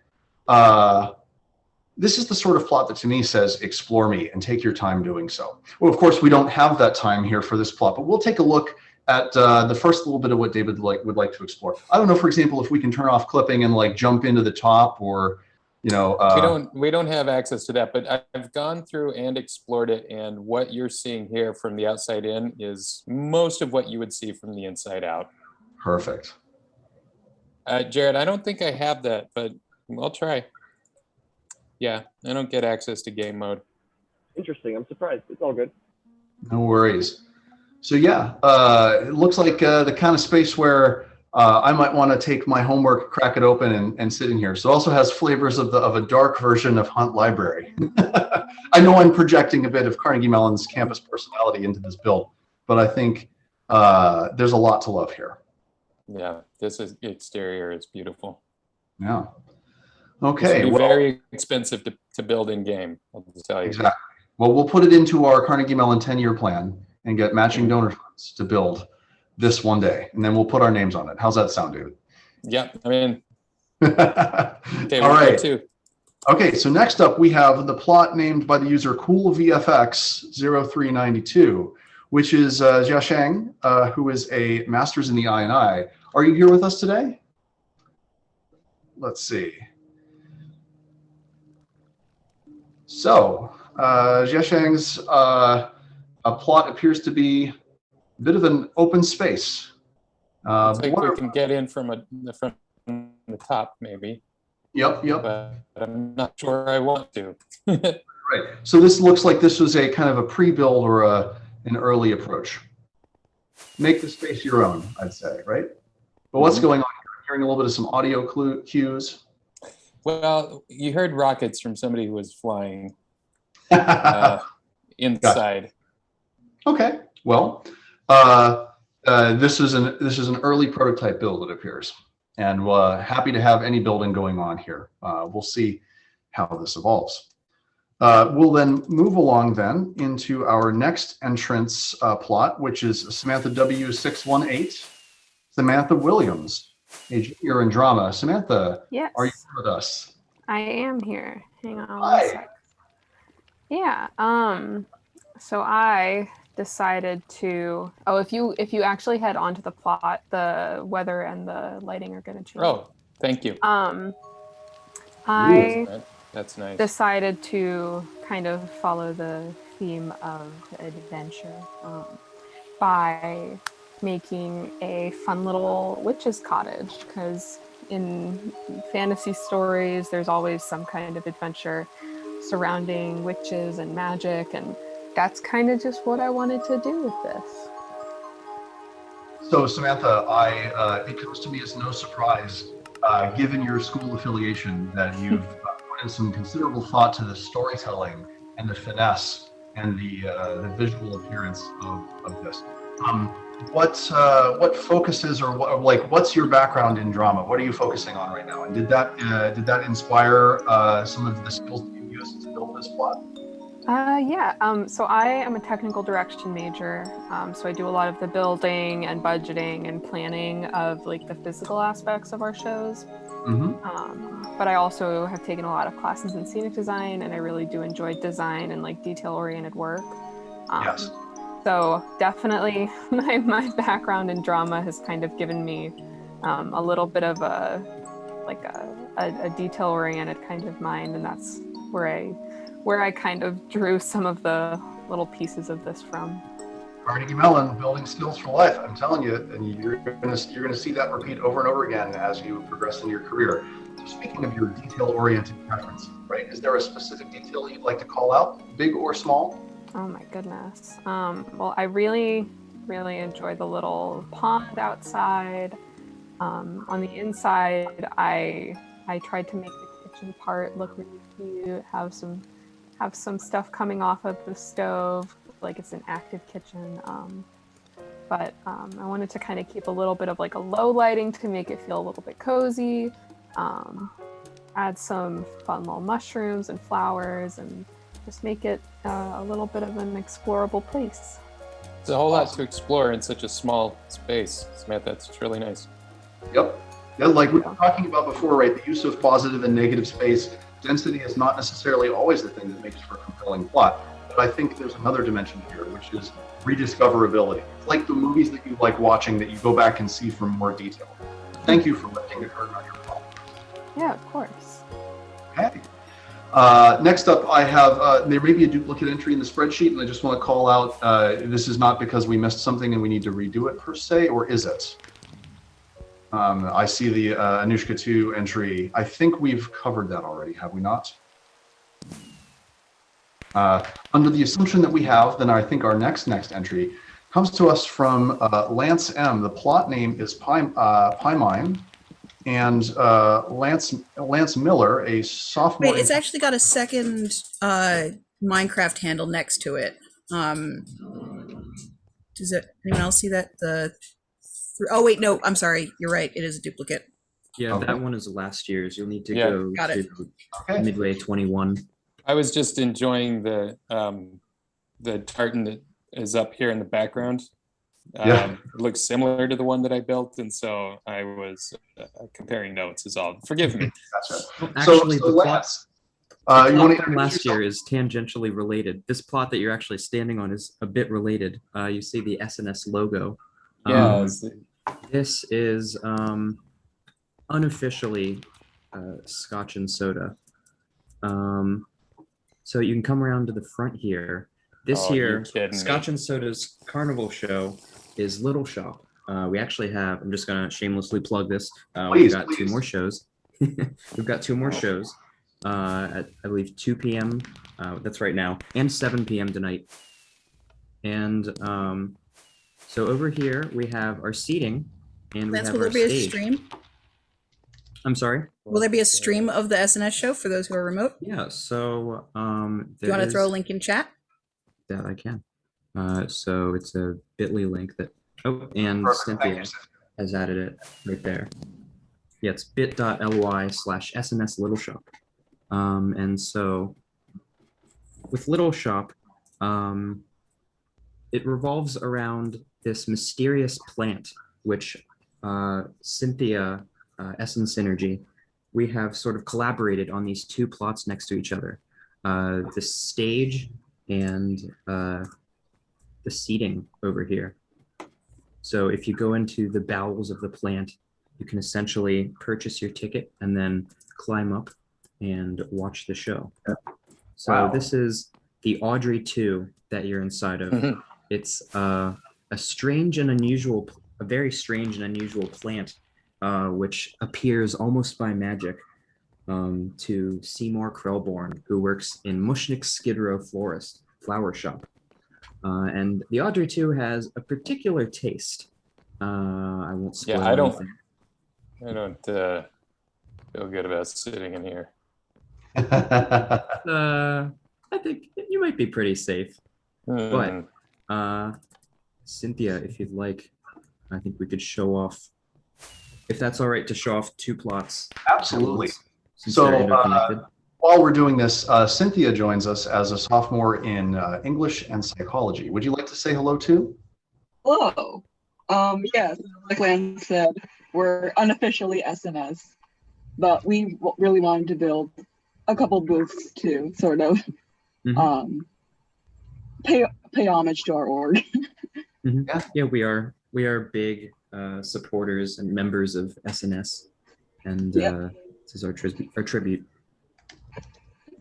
This is the sort of plot that to me says, explore me and take your time doing so. Well, of course, we don't have that time here for this plot, but we'll take a look at the first little bit of what David would like to explore. I don't know, for example, if we can turn off clipping and jump into the top, or we don't have access to that, but I've gone through and explored it, and what you're seeing here from the outside in is most of what you would see from the inside out. Perfect. Jared, I don't think I have that, but I'll try. Yeah, I don't get access to game mode. Interesting. I'm surprised. It's all good. No worries. So yeah, it looks like the kind of space where I might want to take my homework, crack it open, and sit in here. So it also has flavors of a dark version of Hunt Library. I know I'm projecting a bit of Carnegie Mellon's campus personality into this build, but I think there's a lot to love here. Yeah, this exterior is beautiful. Yeah. This Okay. would be Well, very expensive to build in game, I'll just tell you. exactly. Well, we'll put it into our Carnegie Mellon 10-year plan and get matching donor funds to build this one day, and then we'll put our names on it. How's that sound, David? Yeah, I mean, okay, All we'll go right. too. Okay, so next up we have the plot named by the user CoolVFX0392, which is Jia Shang, who is a master's in the I&I. Are you here with us today? Let's see. So, Jia Shang's plot appears to be a bit of an open space. I think we can get in from the top, maybe. Yep. But I'm not sure I want to. Right. So this looks like this was a kind of a pre-build or an early approach. Make the space your own, I'd say, right? But what's going on here? I'm hearing a little bit of some audio cues. Well, you heard rockets from somebody who was flying inside. Okay. Well, this is an early prototype build, it appears, and happy to have any building going on here. We'll see how this evolves. We'll then move along then into our next entrance plot, which is Samantha W618, Samantha Williams, a junior in drama. Samantha, Yes. are you with us? I am here. Hang on Hi. one sec. Yeah. So I decided to. Oh, if you actually head onto the plot, the weather and the lighting are going to change. Oh, thank you. I That's nice. decided to kind of follow the theme of adventure by making a fun little witch's cottage, because in fantasy stories there's always some kind of adventure surrounding witches and magic, and that's kind of just what I wanted to do with this. So Samantha, it comes to me as no surprise, given your school affiliation, that you've put in some considerable thought to the storytelling and the finesse and the visual appearance of this. What focuses, or what's your background in drama? What are you focusing on right now? And did that inspire some of the skills that you used to build this plot? Yeah. So I am a technical direction major. So I do a lot of the building and budgeting and planning of like the physical aspects of our shows. But I also have taken a lot of classes in scenic design, and I really do enjoy design and like detail-oriented work. Yes. So definitely my background in drama has kind of given me a little bit of a detail-oriented kind of mind, and that's where I kind of drew some of the little pieces of this from. Carnegie Mellon, building skills for life. I'm telling you, and you're gonna see that repeat over and over again as you progress in your career. So speaking of your detail-oriented preference, right? Is there a specific detail you'd like to call out, big or small? Oh my goodness. Well, I really, really enjoy the little pond outside. On the inside, I tried to make the kitchen part look really cute, have some stuff coming off of the stove, like it's an active kitchen. But I wanted to kind of keep a little bit of like a low lighting to make it feel a little bit cozy. Add some fun little mushrooms and flowers, and just make it a little bit of an explorable place. It's a whole lot to explore in such a small space, Samantha. That's really nice. Yep. Yeah, like we were talking about before, right? The use of positive and negative space. Density is not necessarily always the thing that makes for a compelling plot, but I think there's another dimension here, which is rediscoverability. It's like the movies that you like watching that you go back and see for more detail. Thank you for lifting the curtain on your plot. Yeah, of course. Okay. Next up, I have, there may be a duplicate entry in the spreadsheet, and I just want to call out, this is not because we missed something and we need to redo it per se, or is it? I see the Anushka 2 entry. I think we've covered that already, have we not? Under the assumption that we have, then I think our next entry comes to us from Lance M. The plot name is Pie Mine, and Lance Miller, a sophomore. Wait, it's actually got a second Minecraft handle next to it. Does anyone else see that? Oh wait, no, I'm sorry. You're right. It is a duplicate. Yeah, Okay. that one is last year's. You'll need to Yeah, go got it. to Okay. Midway 21. I was just enjoying the tartan that is up here in the background. Yeah. It looks similar to the one that I built, and so I was comparing notes is all. Forgive me. Gotcha. Well, actually, so the plot, Lance, the you plot want to from last year is tangentially related. This plot that you're actually standing on is a bit related. You see the SNS logo. Yeah, This is unofficially Scotch and soda. So you can come around to the front here. This Oh, you're year, kidding me. Scotch and Soda's carnival show is Little Shop. We actually have, I'm just going to shamelessly plug this. We've got two more shows. We've got two more shows at, I believe, 2 p.m. That's right now, and 7 p.m. tonight. And so over here, we have our seating, and we Lance, have will our there be a stage. stream? I'm sorry? Will there be a stream of the SNS show for those who are remote? Yeah, so Do you want to throw a link in chat? that I can. So it's a bit.ly link that, oh, and Perfect, thank Cynthia you. has added it right there. Yeah, it's bit.ly/SNS Little Shop. And so with Little Shop, it revolves around this mysterious plant, which Cynthia, Essence Synergy, we have sort of collaborated on these two plots next to each other. The stage and the seating over here. So if you go into the bowels of the plant, you can essentially purchase your ticket and then climb up and watch the show. So Wow. this is the Audrey 2 that you're inside of. It's a strange and unusual, a very strange and unusual plant, which appears almost by magic to Seymour Krellborn, who works in Mushnick Skid Row Florist Flower Shop. And the Audrey 2 has a particular taste. I won't spoil Yeah, I don't feel good about sitting in here. I think you might be pretty safe. Hmm. But Cynthia, if you'd like, I think we could show off, if that's all right, to show off two plots. Absolutely. Since So, they're interconnected. While we're doing this, Cynthia joins us as a sophomore in English and psychology. Would you like to say hello too? Hello. Yes, like Lance said, we're unofficially SNS, but we really wanted to build a couple booths to sort of pay homage to our org. Yeah, we are big supporters and members of SNS, and this is our tribute.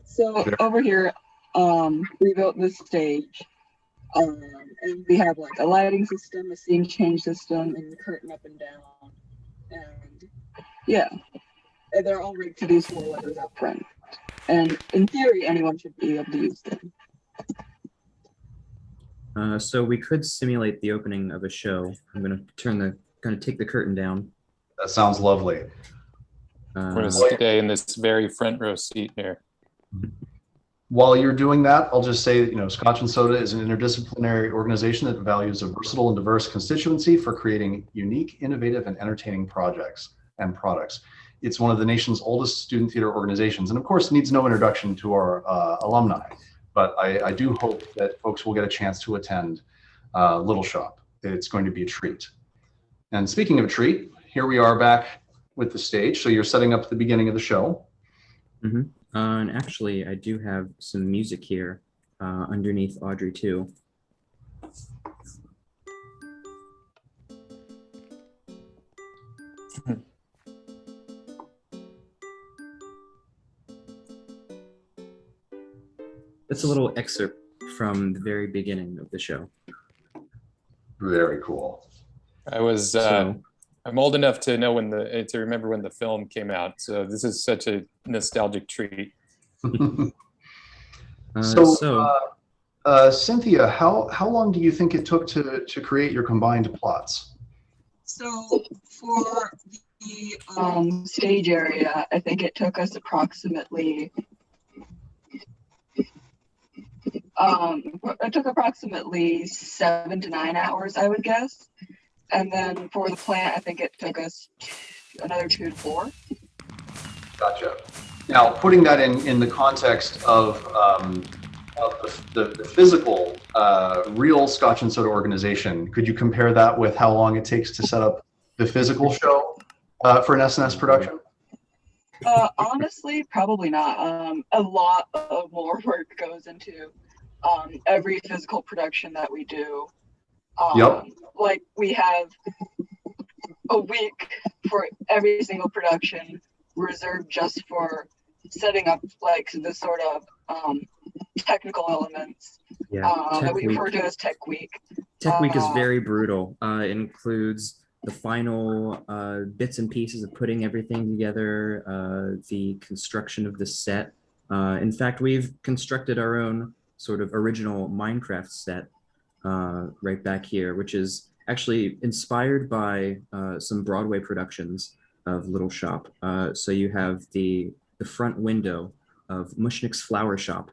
So over here, we built this stage, and we have like a lighting system, a scene change system, and the curtain up and down, and yeah, and they're all rigged to these 4 letters up front. And in theory, anyone should be able to use them. So we could simulate the opening of a show. I'm gonna take the curtain down. That sounds lovely. I'm going to stay in this very front row seat here. While you're doing that, I'll just say, Scotch and Soda is an interdisciplinary organization that values a versatile and diverse constituency for creating unique, innovative, and entertaining projects and products. It's one of the nation's oldest student theater organizations, and of course needs no introduction to our alumni. But I do hope that folks will get a chance to attend Little Shop. It's going to be a treat. And speaking of a treat, here we are back with the stage. So you're setting up the beginning of the show. And actually, I do have some music here underneath Audrey 2. That's a little excerpt from the very beginning of the show. Very cool. I was I'm old enough to know to remember when the film came out, so this is such a nostalgic treat. Cynthia, how long do you think it took to create your combined plots? So for the stage area, I think it took us approximately 7 to 9 hours, I would guess. And then for the plant, I think it took us another 2 to 4. Gotcha. Now, putting that in the context of the physical, real Scotch and Soda organization, could you compare that with how long it takes to set up the physical show for an SNS production? Honestly, probably not. A lot of more work goes into every physical production that we do. Yep. Like we have a week for every single production reserved just for setting up like the sort of technical elements that we refer to as Tech Week. Tech Week is very brutal. It includes the final bits and pieces of putting everything together, the construction of the set. In fact, we've constructed our own sort of original Minecraft set right back here, which is actually inspired by some Broadway productions of Little Shop. So you have the front window of Mushnick's Flower Shop,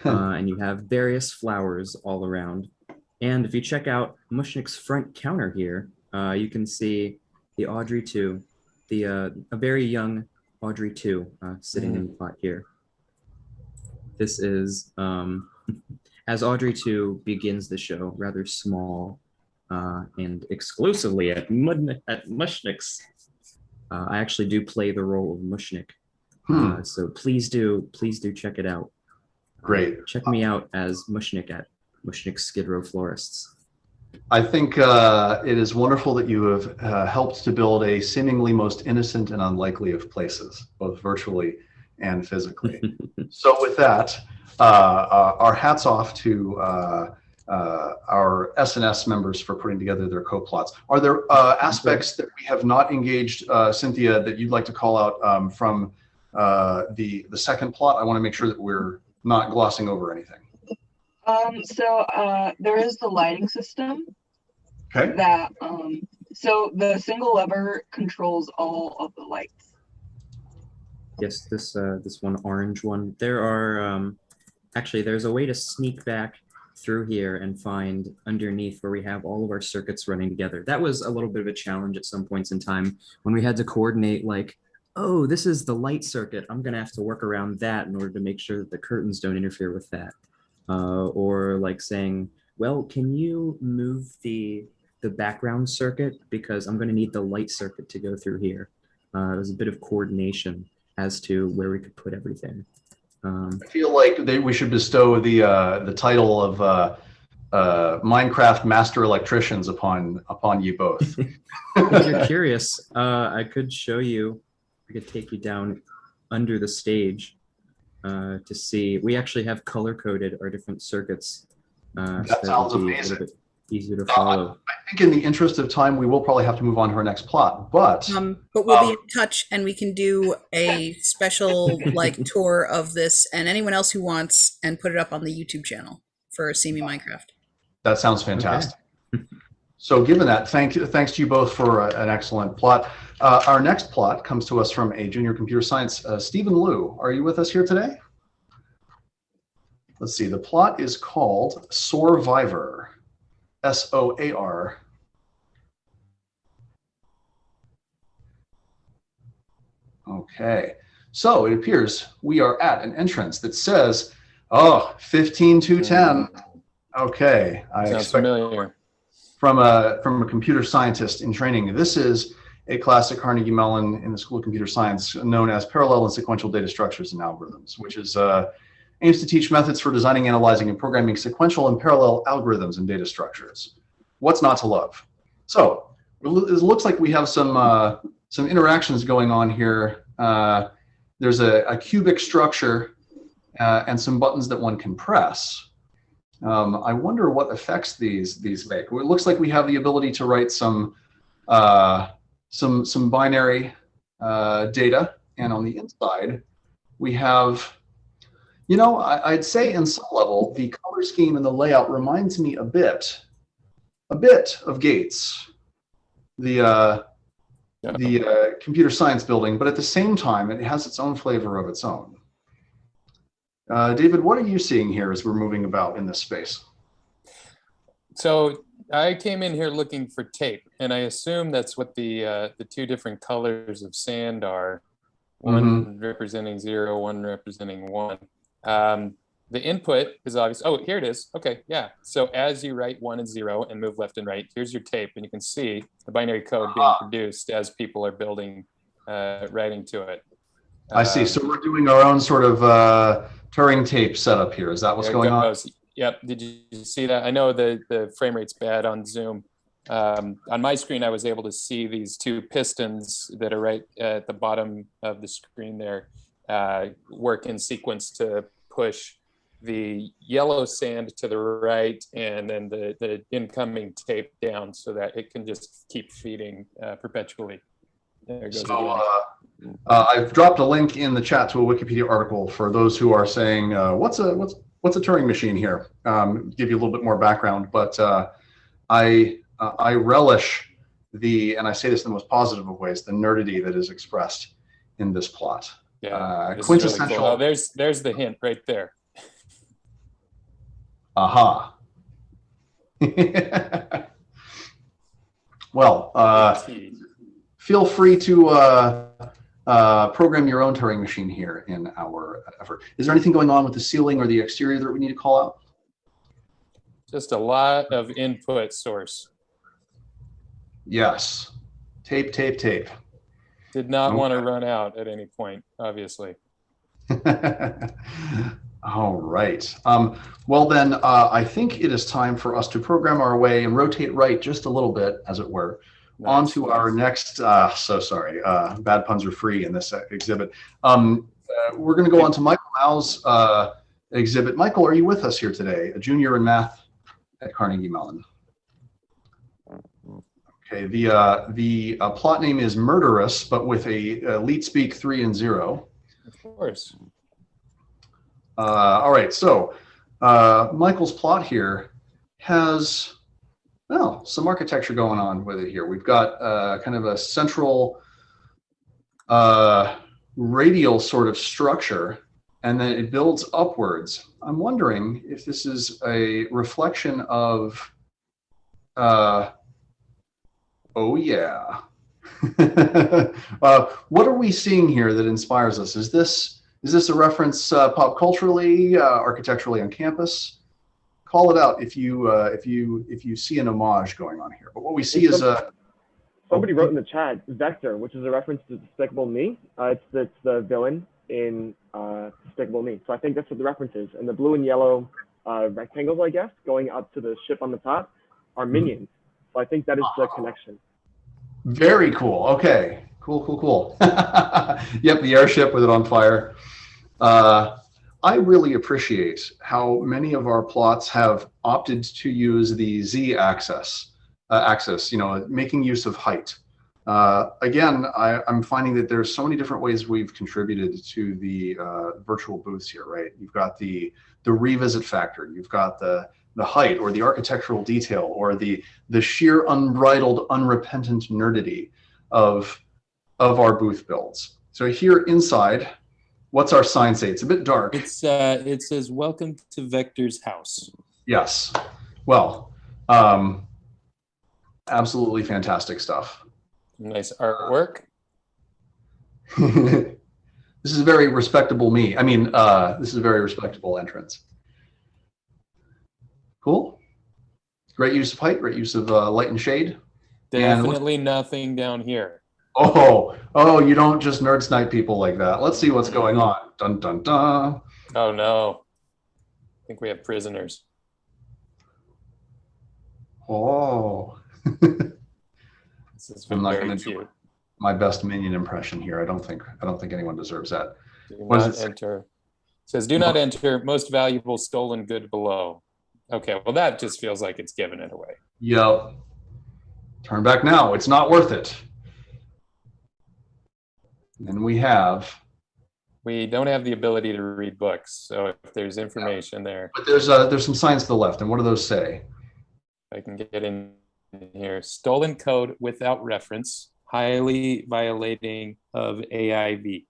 and you have various flowers all around. And if you check out Mushnick's front counter here, you can see the Audrey 2, a very young Audrey 2 sitting in the pot here. This is, as Audrey 2 begins the show, rather small and exclusively at Mushnick's. I actually do play the role of Mushnick. So please do check it out. Great. Check me out as Mushnick at Mushnick Skid Row Florists. I think it is wonderful that you have helped to build a seemingly most innocent and unlikely of places, both virtually and physically. So with that, our hats off to our SNS members for putting together their co-plots. Are there aspects that we have not engaged, Cynthia, that you'd like to call out from the second plot? I want to make sure that we're not glossing over anything. So there is the lighting system. Okay. That so the single lever controls all of the lights. Yes, this one orange one. There are actually there's a way to sneak back through here and find underneath where we have all of our circuits running together. That was a little bit of a challenge at some points in time when we had to coordinate like, oh, this is the light circuit. I'm gonna have to work around that in order to make sure that the curtains don't interfere with that. Or like saying, well, can you move the background circuit because I'm going to need the light circuit to go through here. It was a bit of coordination as to where we could put everything. I feel like we should bestow the title of Minecraft Master Electricians upon you both. If you're curious, I could show you. I could take you down under the stage to see. We actually have color coded our different circuits. That sounds amazing. A bit easier to follow. I think in the interest of time, we will probably have to move on to our next plot, but we'll be in touch and we can do a special like tour of this and anyone else who wants and put it up on the YouTube channel for See Me Minecraft. That sounds fantastic. Okay. So given that, thanks to you both for an excellent plot. Our next plot comes to us from a junior computer science. Stephen Liu, are you with us here today? Let's see, the plot is called Soarvivor, S-O-A-R. Okay, so it appears we are at an entrance that says, oh, 15210. Okay, I Sounds expect familiar. From a computer scientist in training. This is a classic Carnegie Mellon in the School of Computer Science known as Parallel and Sequential Data Structures and Algorithms, which is aims to teach methods for designing, analyzing, and programming sequential and parallel algorithms and data structures. What's not to love? So it looks like we have some interactions going on here. There's a cubic structure and some buttons that one can press. I wonder what effects these make. Well, it looks like we have the ability to write some binary data, and on the inside we have You know, I'd say in some level, the color scheme and the layout reminds me a bit of Gates, the computer science building, but at the same time, it has its own flavor of its own. David, what are you seeing here as we're moving about in this space? So I came in here looking for tape, and I assume that's what the two different colors of sand are. One representing 0, one representing 1. The input is obvious. Oh, here it is. Okay, yeah. So as you write 1 and 0 and move left and right, here's your tape, and you can see the binary code being produced as people are building, writing to it. I see. So we're doing our own sort of Turing tape setup here. Is that what's going on? Yep. Did you see that? I know the frame rate's bad on Zoom. On my screen, I was able to see these two pistons that are right at the bottom of the screen there work in sequence to push the yellow sand to the right and then the incoming tape down so that it can just keep feeding perpetually. There it goes again. I've dropped a link in the chat to a Wikipedia article for those who are saying, what's a Turing machine here? Give you a little bit more background, but I relish and I say this in the most positive of ways, the nerdity that is expressed in this plot. Yeah, quintessential. Really cool. Oh, there's the hint right there. Aha. Well, feel free to program your own Turing machine here in our effort. Is there anything going on with the ceiling or the exterior that we need to call out? Just a lot of input source. Yes. Tape. Did not want to run out at any point, obviously. All right. Well, then, I think it is time for us to program our way and rotate right just a little bit, as it were, onto our next, so sorry, bad puns are free in this exhibit. We're going to go on to Michael Mau's exhibit. Michael, are you with us here today? A junior in math at Carnegie Mellon. Okay, the plot name is Murderous, but with a leet speak 3 and 0. Of course. All right, so Michael's plot here has, well, some architecture going on with it here. We've got kind of a central radial sort of structure, and then it builds upwards. I'm wondering if this is a reflection of, oh yeah. What are we seeing here that inspires us? Is this a reference pop culturally, architecturally on campus? Call it out if you see an homage going on here. But what we see is somebody wrote in the chat Vector, which is a reference to Despicable Me. It's the villain in Despicable Me. So I think that's what the reference is. And the blue and yellow rectangles, I guess, going up to the ship on the top are minions. So I think that is the connection. Very cool. Okay. Cool. Yep, the airship with it on fire. I really appreciate how many of our plots have opted to use the z-axis, making use of height. Again, I'm finding that there's so many different ways we've contributed to the virtual booths here, right? You've got the revisit factor, you've got the height or the architectural detail or the sheer unbridled, unrepentant nerdity of our booth builds. So here inside, what's our sign say? It's a bit dark. It says, "Welcome to Vector's house." Yes. Well, absolutely fantastic stuff. Nice artwork. This is very respectable me. I mean, this is a very respectable entrance. Cool. Great use of height, great use of light and shade. Definitely nothing down here. Oh, you don't just nerd snipe people like that. Let's see what's going on. Dun, dun, dun. Oh, no. I think we have prisoners. Oh. This is I'm not very going to cute. do my best minion impression here. I don't think anyone deserves that. Do What does not it say? enter. It says, "Do not enter. Most valuable stolen good below." Okay, well, that just feels like it's giving it away. Yep. Turn back now. It's not worth it. And then we have We don't have the ability to read books, so if there's information there, But there's some signs to the left, and what do those say? I can get in here. Stolen code without reference, highly violating of AIV.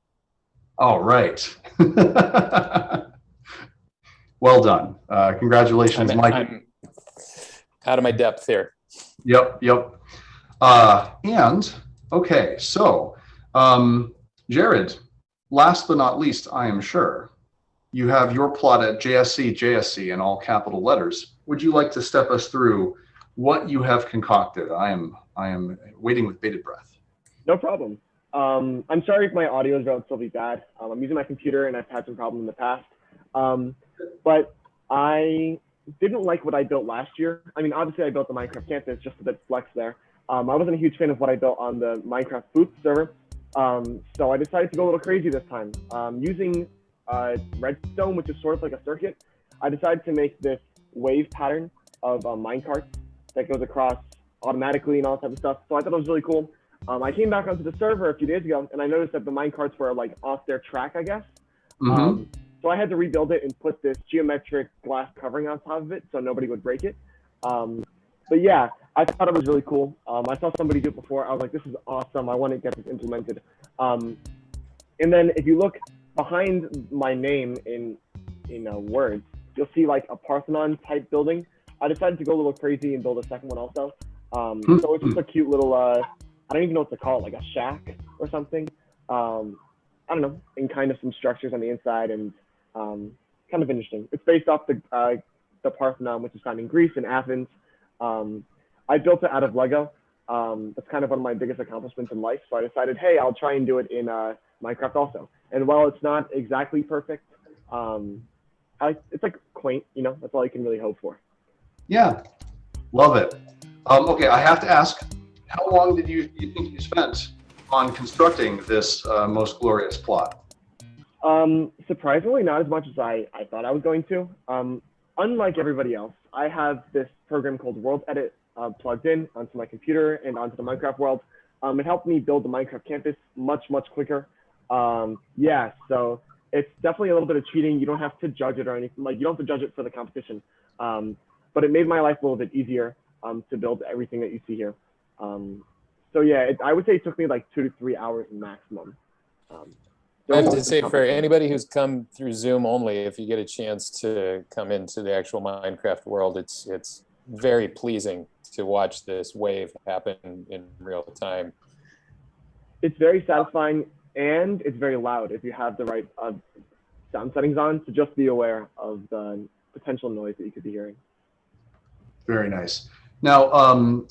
All right. Well done. Congratulations, Mike. I'm out of my depth here. Yep. And okay, so Jared, last but not least, I am sure you have your plot at JSC in all capital letters. Would you like to step us through what you have concocted? I am waiting with bated breath. No problem. I'm sorry if my audio is relatively bad. I'm using my computer and I've had some problems in the past. But I didn't like what I built last year. I mean, obviously I built the Minecraft campus, just a bit flex there. I wasn't a huge fan of what I built on the Minecraft booth server. So I decided to go a little crazy this time. Using redstone, which is sort of like a circuit, I decided to make this wave pattern of minecarts that goes across automatically and all that type of stuff. So I thought it was really cool. I came back onto the server a few days ago and I noticed that the minecarts were like off their track, I guess. So I had to rebuild it and put this geometric glass covering on top of it so nobody would break it. But yeah, I thought it was really cool. I saw somebody do it before. I was like, this is awesome. I want to get this implemented. And then if you look behind my name in words, you'll see like a Parthenon type building. I decided to go a little crazy and build a second one also. So it's just a cute little, I don't even know what to call it, like a shack or something. I don't know, and kind of some structures on the inside and kind of interesting. It's based off the Parthenon, which is found in Greece and Athens. I built it out of Lego. That's kind of one of my biggest accomplishments in life. So I decided, hey, I'll try and do it in Minecraft also. And while it's not exactly perfect, it's like quaint, that's all you can really hope for. Yeah, love it. Okay, I have to ask, how long did you think you spent on constructing this most glorious plot? Surprisingly, not as much as I thought I was going to. Unlike everybody else, I have this program called World Edit plugged in onto my computer and onto the Minecraft world. It helped me build the Minecraft campus much quicker. Yeah, so it's definitely a little bit of cheating. You don't have to judge it or anything. Like, you don't have to judge it for the competition. But it made my life a little bit easier to build everything that you see here. So yeah, I would say it took me like 2 to 3 hours maximum. I have to say, for anybody who's come through Zoom only, if you get a chance to come into the actual Minecraft world, it's very pleasing to watch this wave happen in real time. It's very satisfying and it's very loud if you have the right sound settings on. So just be aware of the potential noise that you could be hearing. Very nice. Now,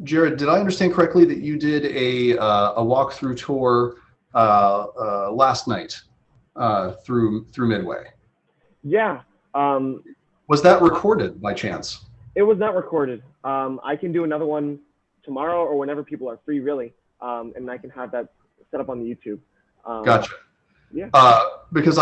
Jared, did I understand correctly that you did a walkthrough tour last night through Midway? Yeah. Was that recorded by chance? It was not recorded. I can do another one tomorrow or whenever people are free, really, and I can have that set up on the YouTube. Gotcha. Yeah. Because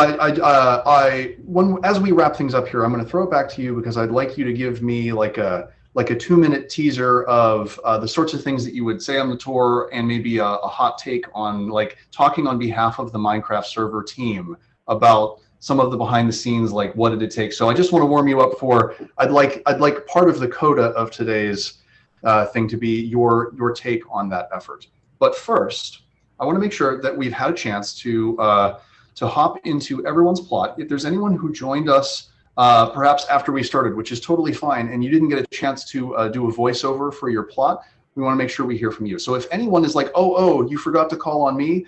as we wrap things up here, I'm going to throw it back to you because I'd like you to give me like a 2-minute teaser of the sorts of things that you would say on the tour and maybe a hot take on like talking on behalf of the Minecraft server team about some of the behind the scenes, like what did it take? So I just want to warm you up for, I'd like part of the coda of today's thing to be your take on that effort. But first, I want to make sure that we've had a chance to hop into everyone's plot. If there's anyone who joined us perhaps after we started, which is totally fine, and you didn't get a chance to do a voiceover for your plot, we want to make sure we hear from you. So if anyone is like, oh, you forgot to call on me,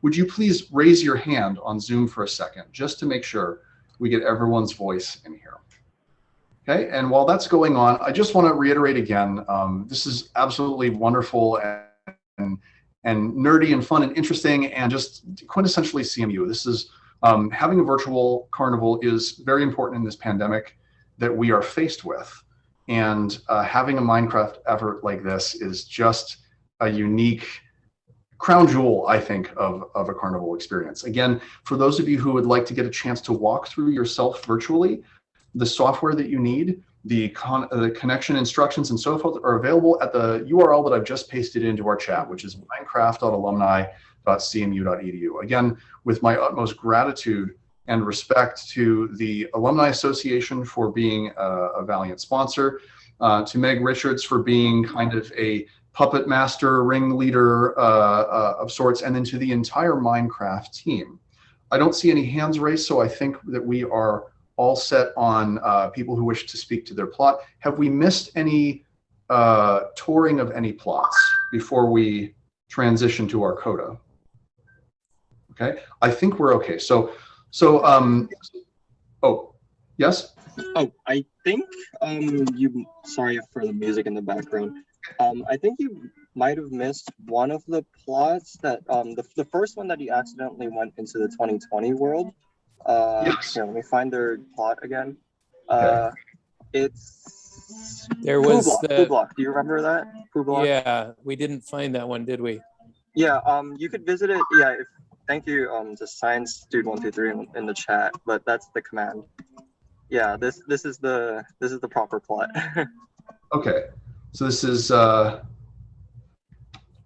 would you please raise your hand on Zoom for a second, just to make sure we get everyone's voice in here. Okay, and while that's going on, I just want to reiterate again, this is absolutely wonderful and nerdy and fun and interesting and just quintessentially CMU. This is having a virtual carnival is very important in this pandemic that we are faced with. And having a Minecraft effort like this is just a unique crown jewel, I think, of a carnival experience. Again, for those of you who would like to get a chance to walk through yourself virtually, the software that you need, the connection instructions and so forth are available at the URL that I've just pasted into our chat, which is minecraft.alumni.ac.edu. alumni.cmu.edu. Again, with my utmost gratitude and respect to the Alumni Association for being a valiant sponsor, to Meg Richards for being kind of a puppet master, ringleader of sorts, and then to the entire Minecraft team. I don't see any hands raised, so I think that we are all set on people who wish to speak to their plot. Have we missed any touring of any plots before we transition to our coda? Okay, I think we're okay. Oh, yes? Oh, I think sorry for the music in the background. I think you might have missed one of the plots that, the first one that you accidentally went into the 2020 world. Yes. Here, let me find their plot again. Okay. It's There was Poo Block. Do you remember that? Poo Block? Yeah, we didn't find that one, did we? Yeah, you could visit it. Yeah, thank you to Science Dude 123 in the chat, but that's the command. Yeah, this is the proper plot. Okay, so this is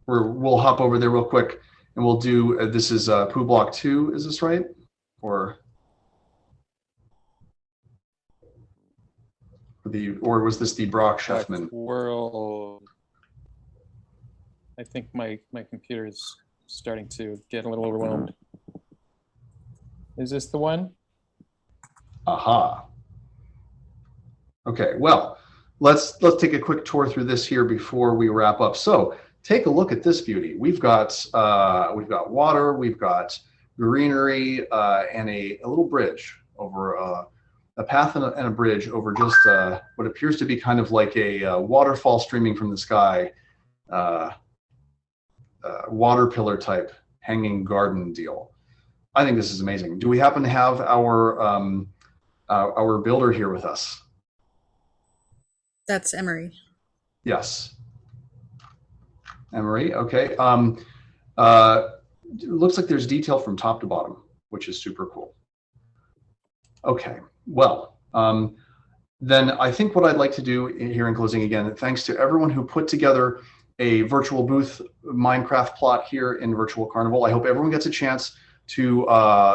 we'll hop over there real quick, and we'll do this is Poo Block 2. Is this right? Or was this the Brock Sheffman World? I think my computer is starting to get a little overwhelmed. Is this the one? Aha. Okay, well, let's take a quick tour through this here before we wrap up. So take a look at this beauty. We've got water, we've got greenery, and a little bridge over a path and a bridge over just what appears to be kind of like a waterfall streaming from the sky, water pillar type hanging garden deal. I think this is amazing. Do we happen to have our builder here with us? That's Emery. Yes. Emery, okay. It looks like there's detail from top to bottom, which is super cool. Okay, well, then I think what I'd like to do here in closing, again, thanks to everyone who put together a virtual booth Minecraft plot here in Virtual Carnival. I hope everyone gets a chance to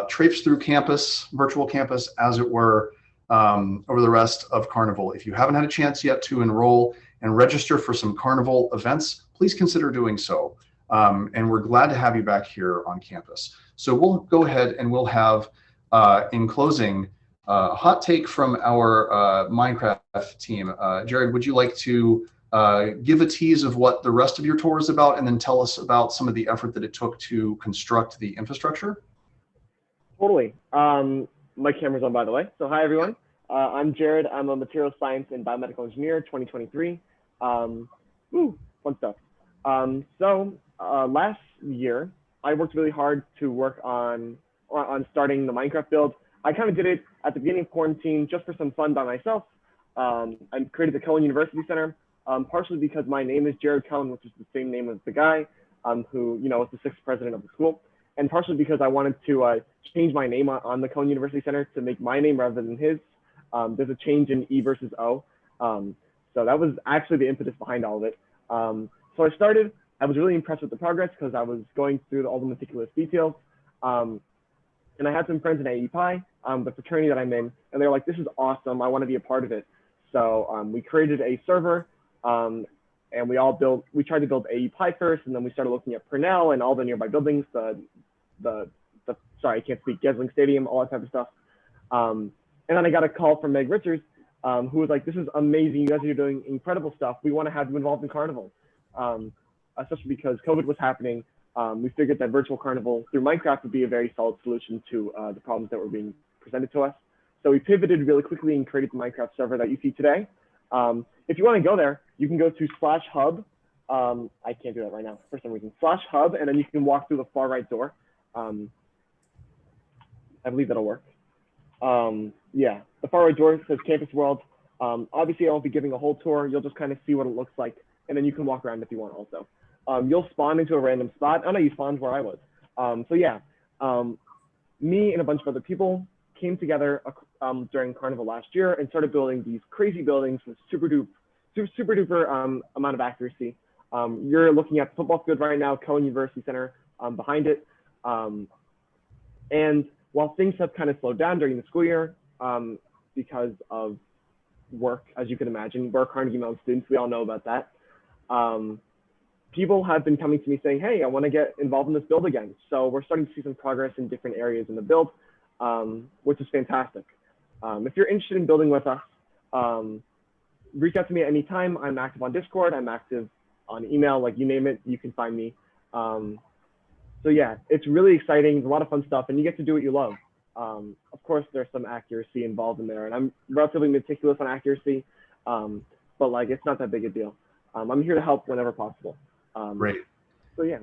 traipse through campus, virtual campus, as it were, over the rest of Carnival. If you haven't had a chance yet to enroll and register for some Carnival events, please consider doing so. And we're glad to have you back here on campus. So we'll go ahead and we'll have, in closing, a hot take from our Minecraft team. Jared, would you like to give a tease of what the rest of your tour is about, and then tell us about some of the effort that it took to construct the infrastructure? Totally. My camera's on, by the way. So hi, everyone. I'm Jared. I'm a material science and biomedical engineer, 2023. Fun stuff. Last year, I worked really hard to work on starting the Minecraft build. I kind of did it at the beginning of quarantine just for some fun by myself. I created the Cohen University Center, partially because my name is Jared Cohen, which is the same name as the guy who, was the 6th president of the school. And partially because I wanted to change my name on the Cohen University Center to make my name rather than his. There's a change in E versus O. So that was actually the impetus behind all of it. So I started, I was really impressed with the progress because I was going through all the meticulous details. And I had some friends in AEPi, the fraternity that I'm in, and they were like, this is awesome, I want to be a part of it. So we created a server, and we tried to build AEPi first, and then we started looking at Purnell and all the nearby buildings, sorry, I can't speak, Gesling Stadium, all that type of stuff. And then I got a call from Meg Richards, who was like, this is amazing, you guys are doing incredible stuff, we want to have you involved in Carnival. Especially because COVID was happening, we figured that virtual Carnival through Minecraft would be a very solid solution to the problems that were being presented to us. So we pivoted really quickly and created the Minecraft server that you see today. If you want to go there, you can go to /hub. I can't do that right now for some reason. /hub, and then you can walk through the far right door. I believe that'll work. Yeah, the far right door says Campus World. Obviously, I won't be giving a whole tour. You'll just kind of see what it looks like, and then you can walk around if you want also. You'll spawn into a random spot. Oh no, you spawned where I was. So yeah, me and a bunch of other people came together during Carnival last year and started building these crazy buildings with super duper amount of accuracy. You're looking at the football field right now, Cohen University Center, behind it. And while things have kind of slowed down during the school year because of work, as you can imagine, we're Carnegie Mellon students, we all know about that. People have been coming to me saying, hey, I want to get involved in this build again. So we're starting to see some progress in different areas in the build, which is fantastic. If you're interested in building with us, reach out to me at any time. I'm active on Discord. I'm active on email, like you name it, you can find me. So yeah, it's really exciting. There's a lot of fun stuff, and you get to do what you love. Of course, there's some accuracy involved in there, and I'm relatively meticulous on accuracy, but like it's not that big a deal. I'm here to help whenever possible. Great. So yeah.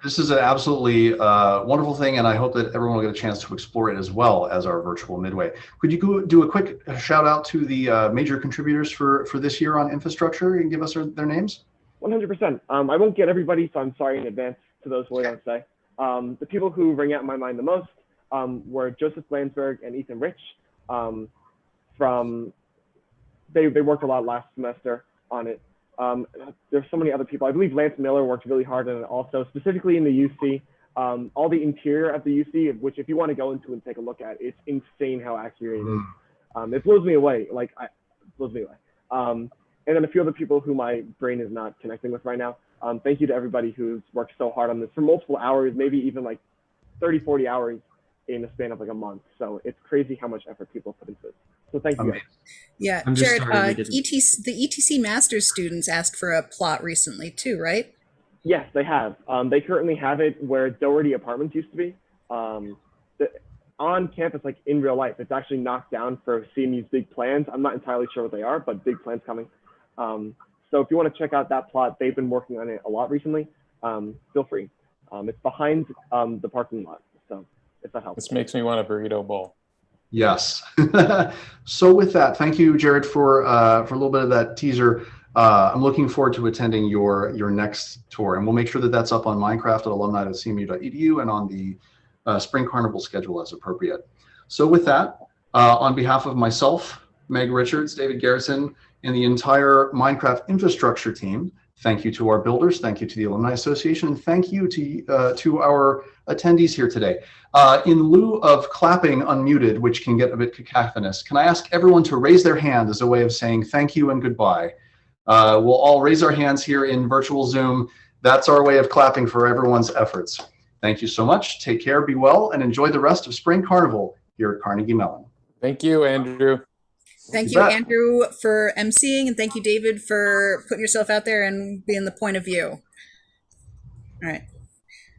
This is an absolutely wonderful thing, and I hope that everyone will get a chance to explore it as well as our virtual Midway. Could you do a quick shout out to the major contributors for this year on infrastructure and give us their names? 100%. I won't get everybody, so I'm sorry in advance to those who I don't say. The people who ring out in my mind the most were Joseph Landsberg and Ethan Rich. They worked a lot last semester on it. There's so many other people. I believe Lance Miller worked really hard on it also, specifically in the UC. All the interior of the UC, which if you want to go into and take a look at, it's insane how accurate it is. It blows me away. Like, it blows me away. And then a few other people who my brain is not connecting with right now. Thank you to everybody who's worked so hard on this for multiple hours, maybe even like 30, 40 hours in a span of like a month. So it's crazy how much effort people put into it. So thank you guys. Yeah, I'm just Jared, sorry we didn't- the ETC Masters students asked for a plot recently too, right? Yes, they have. They currently have it where Doherty Apartments used to be. On campus, like in real life, it's actually knocked down for CMU's big plans. I'm not entirely sure what they are, but big plans coming. So if you want to check out that plot, they've been working on it a lot recently. Feel free. It's behind the parking lot. So if that helps. This makes me want a burrito bowl. Yes. So with that, thank you, Jared, for a little bit of that teaser. I'm looking forward to attending your next tour, and we'll make sure that that's up on minecraft.alumni.cmu.edu and on the Spring Carnival schedule as appropriate. So with that, on behalf of myself, Meg Richards, David Garrison, and the entire Minecraft infrastructure team, thank you to our builders, thank you to the Alumni Association, and thank you to our attendees here today. In lieu of clapping unmuted, which can get a bit cacophonous, can I ask everyone to raise their hand as a way of saying thank you and goodbye? We'll all raise our hands here in virtual Zoom. That's our way of clapping for everyone's efforts. Thank you so much. Take care, be well, and enjoy the rest of Spring Carnival here at Carnegie Mellon. Thank you, Andrew. Thank you, Andrew, for emceeing, and thank you, David, for putting yourself out there and being the point of view. All right.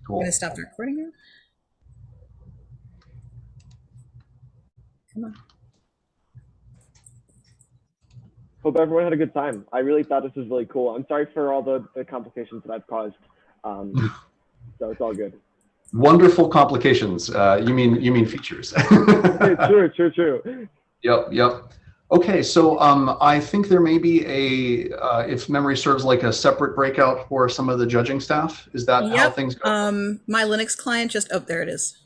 Cool. I'm going to stop the recording now. Come on. Hope everyone had a good time. I really thought this was really cool. I'm sorry for all the complications that I've caused. So it's all good. Wonderful complications. You mean features. True. Yep. Okay, so I think there may be if memory serves, like a separate breakout for some of the judging staff. Is that how things go? My Linux client just, oh, there it is.